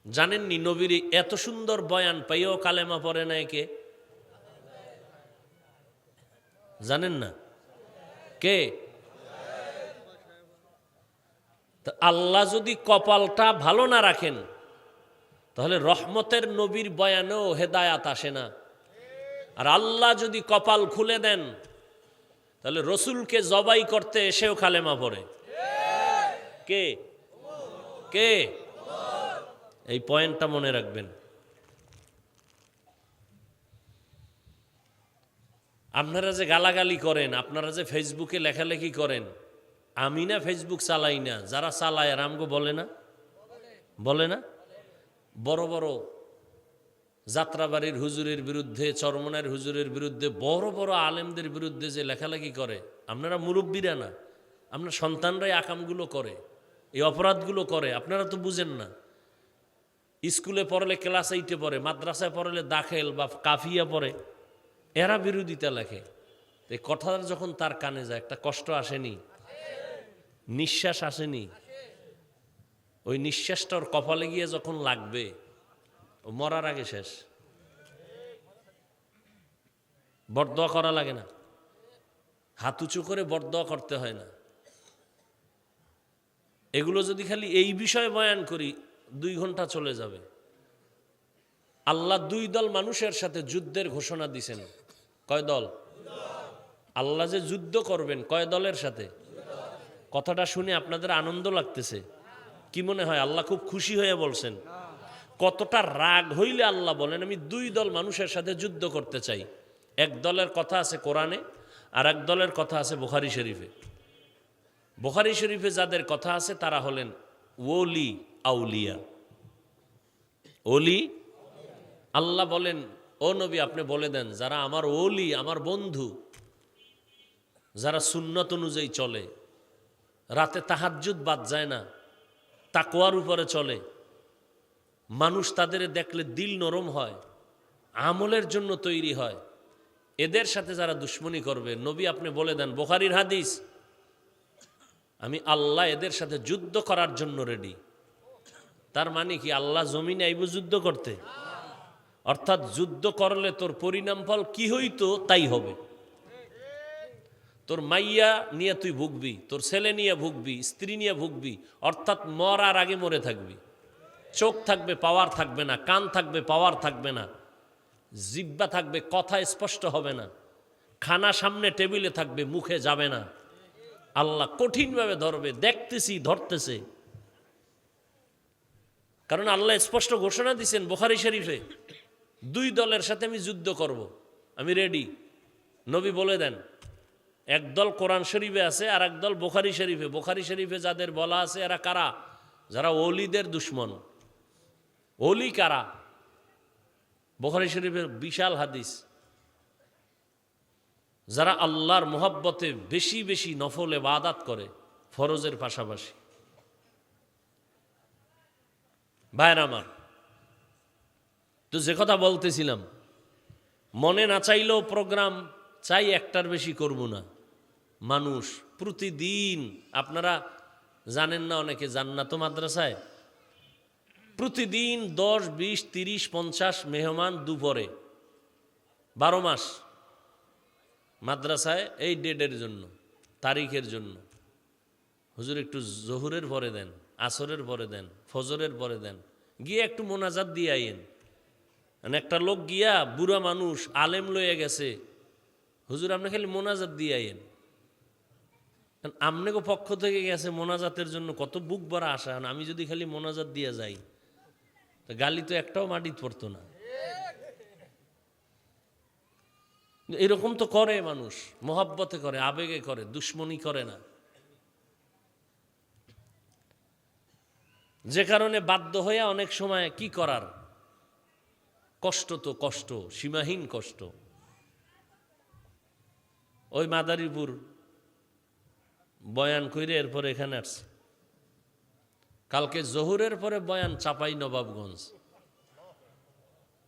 জানেননি নবীর এত সুন্দর বয়ান পাইও কালেমা পড়ে না কে? জানেন না কে? আল্লাহ যদি কপালটা ভালো না রাখেন তাহলে রহমতের নবীর বয়ানেও হেদায়াত আসে না। আর আল্লাহ যদি কপাল খুলে দেন তাহলে রসুলকে জবাই করতে এসেও কালেমা পড়ে। কে কে? এই পয়েন্টটা মনে রাখবেন। আপনারা যে গালাগালি করেন, আপনারা যে ফেসবুকে লেখালেখি করেন, আমি না ফেসবুক চালাই না, যারা চালায় আর আমগো বলে না, বলে না। বড় বড় যাত্রাবাড়ির হুজুরের বিরুদ্ধে, চরমনার হুজুরের বিরুদ্ধে, বড় বড় আলেমদের বিরুদ্ধে যে লেখালেখি করে, আপনারা মুরব্বীরা না, আপনার সন্তানরাই আকামগুলো করে, এই অপরাধগুলো করে, আপনারা তো বুঝেন না। স্কুলে পড়লে ক্লাস 8-এ পড়ে, মাদ্রাসায় পড়লে দাখিল বা কাফিয়া পড়ে, এরা বিরোধিতা লেখে। এই কথাটা যখন তার কানে যায় একটা কষ্ট আসেনি? নিঃশ্বাস আসেনি? ওই নিঃশ্বাসটা ওর কপালে গিয়ে যখন লাগবে ও মরার আগে শেষ। বরদোয়া করা লাগে না, হাত উঁচু করে বরদোয়া করতে হয় না। এগুলো যদি খালি এই বিষয়ে বয়ান করি 2 ঘন্টা চলে যাবে। আল্লাহ 2 দল মানুষের সাথে যুদ্ধের ঘোষণা দিছেন। কয় দল? আল্লাহ যে যুদ্ধ করবেন কয় দলের সাথে? কথাটা শুনে আপনাদের আনন্দ লাগতেছে? কি মনে হয় আল্লাহ খুব খুশি হয়ে বলছেন? কতটা রাগ হইলে আল্লাহ বলেন আমি 2 দল মানুষের সাথে যুদ্ধ করতে চাই। এক দলের কথা আছে কোরআনে, আর এক দলের কথা আছে বুখারী শরীফে। বুখারী শরীফে যাদের কথা আছে তারা হলেন ওলি আউলিয়া। ওলি, আল্লাহ বলেন ও নবী আপনি বলে দেন যারা আমার ওলি, আমার বন্ধু, যারা সুন্নত অনুযায়ী চলে, রাতে তাহাজ্জুদ বাদ যায় না, তাকওয়ার উপরে চলে, মানুষ তাদের দেখলে দিল নরম হয়, আমলের জন্য তৈরি হয়, এদের সাথে যারা দুশ্মনী করবে নবী আপনি বলে দেন, বুখারীর হাদিস, আমি আল্লাহ এদের সাথে যুদ্ধ করার জন্য রেডি। তার মানে কি আল্লাহ জমিনে আইব যুদ্ধ করতে? অর্থাৎ যুদ্ধ করলে তোর পরিণাম ফল কি হইতো তাই হবে। তোর মাইয়া নিয়ে তুই ভুগবি, তোর ছেলে নিয়ে ভুগবি, স্ত্রী নিয়ে ভুগবি, অর্থাৎ মরার আগে মরে থাকবি। চোখ থাকবে পাওয়ার থাকবে না, কান থাকবে পাওয়ার থাকবে না, জিহ্বা থাকবে কথা স্পষ্ট হবে না, খানা সামনে টেবিলে থাকবে মুখে যাবে না। আল্লাহ কঠিনভাবে ধরবে, দেখতেছি ধরতেছে। কারণ আল্লাহ স্পষ্ট ঘোষণা দিয়েছেন বুখারী শরীফে 2 দলের সাথে আমি যুদ্ধ করব, আমি রেডি। নবী বলে দেন এক দল কোরআন শরীফে আছে আর এক দল বুখারী শরীফে। বুখারী শরীফে যাদের বলা আছে এরা কারা? যারা ওলিদের দুশ্মন। ওলি কারা? বুখারী শরীফের বিশাল হাদিস, যারা আল্লাহর মোহাব্বতে বেশি বেশি নফল ইবাদত করে ফরজের পাশাপাশি। ভাইরা আমার, তো যে কথা বলতেছিলাম, মনে না চাইলেও প্রোগ্রাম চাই, একটার বেশি করব না। মানুষ প্রতিদিন আপনারা জানেন না, অনেকে যান না তো মাদ্রাসায়, প্রতিদিন 10, 20, 30, 50 মেহমান দুপুরে 12 মাস মাদ্রাসায় এই ডেটের জন্য, তারিখের জন্য। হুজুর একটু জোহরের পরে দেন, আসরের পরে দেন, ফজরের পরে দেন, গিয়ে একটু মোনাজাত দিয়ে আইন। একটা লোক গিয়া বুড়া মানুষ আলেম লয়ে গেছে, হুজুর আপনি খালি মোনাজাত দিয়ে আইন। আমনেগো পক্ষ থেকে গেছে মোনাজাতের জন্য, কত বুক ভরা আশা, আমি যদি খালি মোনাজাত দিয়ে যাই, গালি তো একটাও মাটিতে পড়তো না। এরকম তো করে মানুষ, মোহাব্বতে করে, আবেগে করে, দুশ্মনী করে না। যে কারণে বাধ্য হয়ে অনেক সময় কি করার, কষ্ট তো কষ্ট, সীমাহীন কষ্ট। ওই মাদারীপুর বয়ান কইরে এরপরে এখানে আসছে, কালকে জোহরের পরে বয়ান চাপাই নবাবগঞ্জ।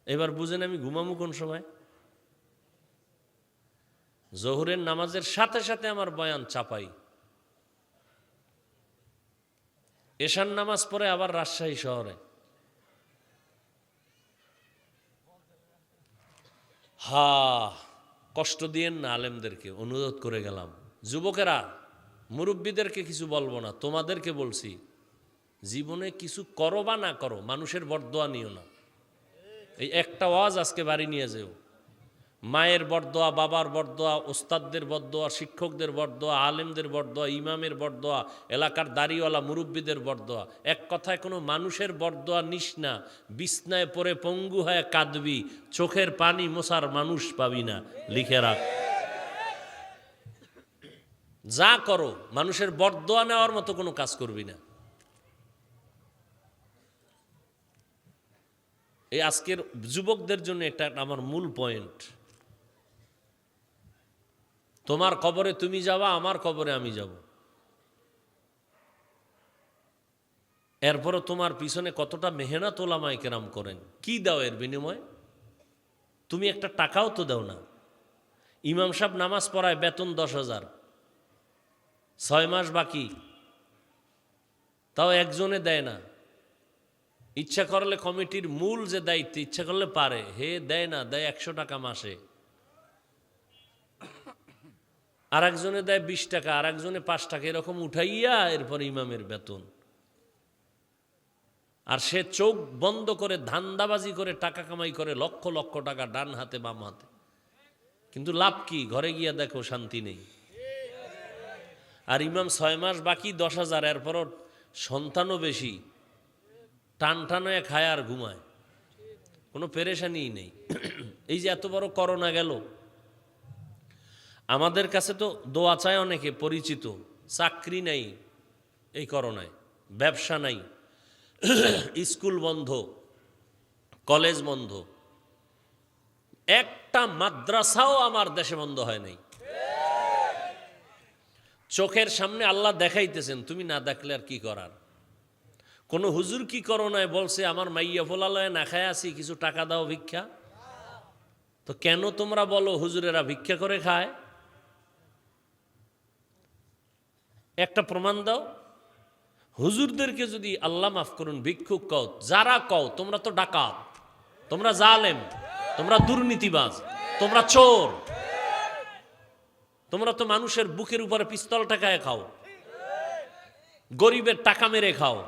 এবার বুঝেন আমি ঘুমামু কোন সময়? জোহরের নামাজের সাথে সাথে আমার বয়ান চাপাই, এশার নামাজ পরে আবার রাজশাহী শহরে। কষ্ট দিয়েন না আলেমদেরকে, অনুরোধ করে গেলাম। যুবকেরা, মুরব্বীদেরকে কিছু বলবো না, তোমাদেরকে বলছি, জীবনে কিছু করো বা না করো, মানুষের বরদোয়া নিও না। এই একটা ওয়াজ আজকে বাড়ি নিয়ে যেও। মায়ের বরদোয়া, বাবার বরদোয়া, ওস্তাদদের বরদোয়া, শিক্ষকদের বরদোয়া, আলেমদের বরদোয়া, ইমামের বরদোয়া, এলাকার দাড়িওয়ালা মুরব্বীদের বরদোয়া, এক কথায় কোনো মানুষের বরদোয়া নিস না। বিছনায় পড়ে পঙ্গু হয়ে কাঁদবি, চোখের পানি মোছার মানুষ পাবি না, লিখে রাখ। যা করো মানুষের বরদোয়া নেওয়ার মতো কোনো কাজ করবি না। এই আজকের যুবকদের জন্য এটা আমার মূল পয়েন্ট। তোমার কবরে তুমি যাবা, আমার কবরে আমি যাব। এরপরও তোমার পিছনে কতটা মেহনত ওলামায়ে কেরাম করেন, কি দাও এর বিনিময়ে? তুমি একটা টাকাও তো দাও না। ইমাম সাহেব নামাজ পড়ায়, বেতন 10,000, 6 মাস বাকি, তাও একজনে দেয় না। ইচ্ছা করলে কমিটির মূল যে দায়িত্ব, ইচ্ছা করলে পারে, হে দেয় না, দেয় 100 টাকা মাসে। আর একজনে দেয় 20 টাকা, আর একজনে 5 টাকা, এরকম উঠাইয়া এরপর ইমামের বেতন। আর সে চোখ বন্ধ করে ধান্দাবাজি করে টাকা কামাই করে লক্ষ লক্ষ টাকা, ডান হাতে বাম হাতে। কিন্তু লাভ কি? ঘরে গিয়া দেখো শান্তি নেই। আর ইমাম 6 মাস বাকি, 10,000, এরপরও সন্তানও বেশি, টান টান হয়ে খায় আর ঘুমায়, কোনো পেরেশানিই নেই। এই যে এত বড় করোনা গেল, আমাদের কাছে তো দোয়া চায় অনেকে, পরিচিত, চাকরি নাই এই করোনায়, ব্যবসা নাই, স্কুল বন্ধ, কলেজ বন্ধ, একটা মাদ্রাসাও আমার দেশে বন্ধ হয় নাই। চোখের সামনে আল্লাহ দেখাইতেছেন, তুমি না দেখলে আর কি করার। কোন হুজুর কি করোনায় বলছে আমার মাইয়া ফোলালয়ে না খায় আছি, কিছু টাকা দাও ভিক্ষা? তো কেন তোমরা বলো হুজুরেরা ভিক্ষা করে খায়? একটা প্রমাণ দাও। হুজুরদেরকে যদি আল্লাহ মাফ করুন ভিক্ষুক কও, যারা কও, তোমরা তো ডাকাত, তোমরা জালেম, তোমরা দুর্নীতিবাজ, তোমরা চোর, তোমরা তো মানুষের বুকের উপরে পিস্তল ঠেকায় খাও, গরিবের টাকা মেরে খাও।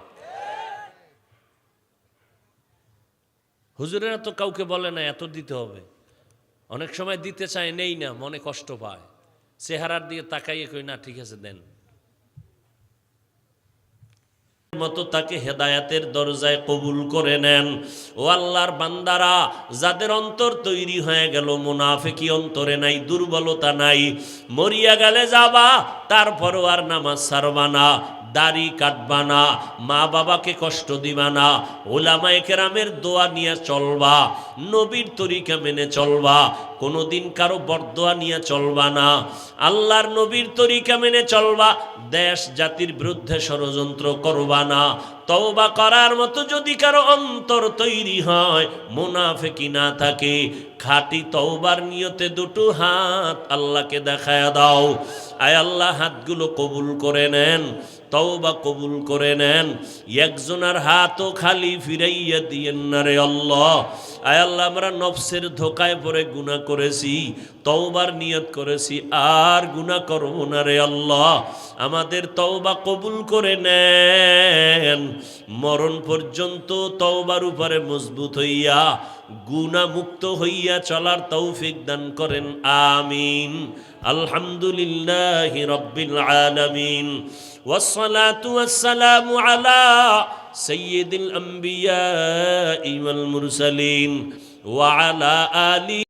হুজুরেরা তো কাউকে বলে না এত দিতে হবে, অনেক সময় দিতে চায়, নেই না, মনে কষ্ট পায়, চেহারার দিয়ে তাকাইয়ে কই না ঠিক আছে দেন। মতো তাকে হেদায়াতের দরজায় কবুল করে নেন। ও আল্লাহর বান্দারা, যাদের অন্তর তৈরি হয়ে গেল, মুনাফিকি অন্তরে নাই, দুর্বলতা নাই, মরিয়া গেলে যাবা, তারপরও আর নামাজ ছাড়বা না, দাড়ি কাটবা না, মা বাবাকে কষ্ট দিবা না, উলামায়ে কেরামের দোয়া নিয়ে চলবা, নবীর তরিকা মেনে চলবা, কোনোদিন কারো বরদোয়া নিয়ে চলবা না, আল্লাহর নবীর তরিকা মেনে চলবা, দেশ জাতির বিরুদ্ধে ষড়যন্ত্র করবা না। তওবা করার মতো যদি কারো অন্তর তৈরি হয়, মুনাফিকি না থাকে, খাঁটি তওবার নিয়তে দুটো হাত আল্লাহকে দেখায়া দাও। আয় আল্লাহ, হাতগুলো কবুল করে নেন, তওবা কবুল করে নেন। একজনের হাতও খালি ফিরাইয়া দিয়েন না রে আল্লাহ। আয় আল্লাহ, আমরা নফসের ধোকায় পড়ে গুনাহ করেছি, তওবার নিয়ত করেছি, আর গুনাহ করব না রে আল্লাহ। আমাদের তওবা কবুল করে নেন, মরণ পর্যন্ত তওবার উপরে মজবুত হইয়া গুনাহ মুক্ত হইয়া চলার তৌফিক দান করেন, আমিন। আলহামদুলিল্লাহি রাব্বিল আলামিন, والصلاة والسلام على سيد الأنبياء والمرسلين وعلى آله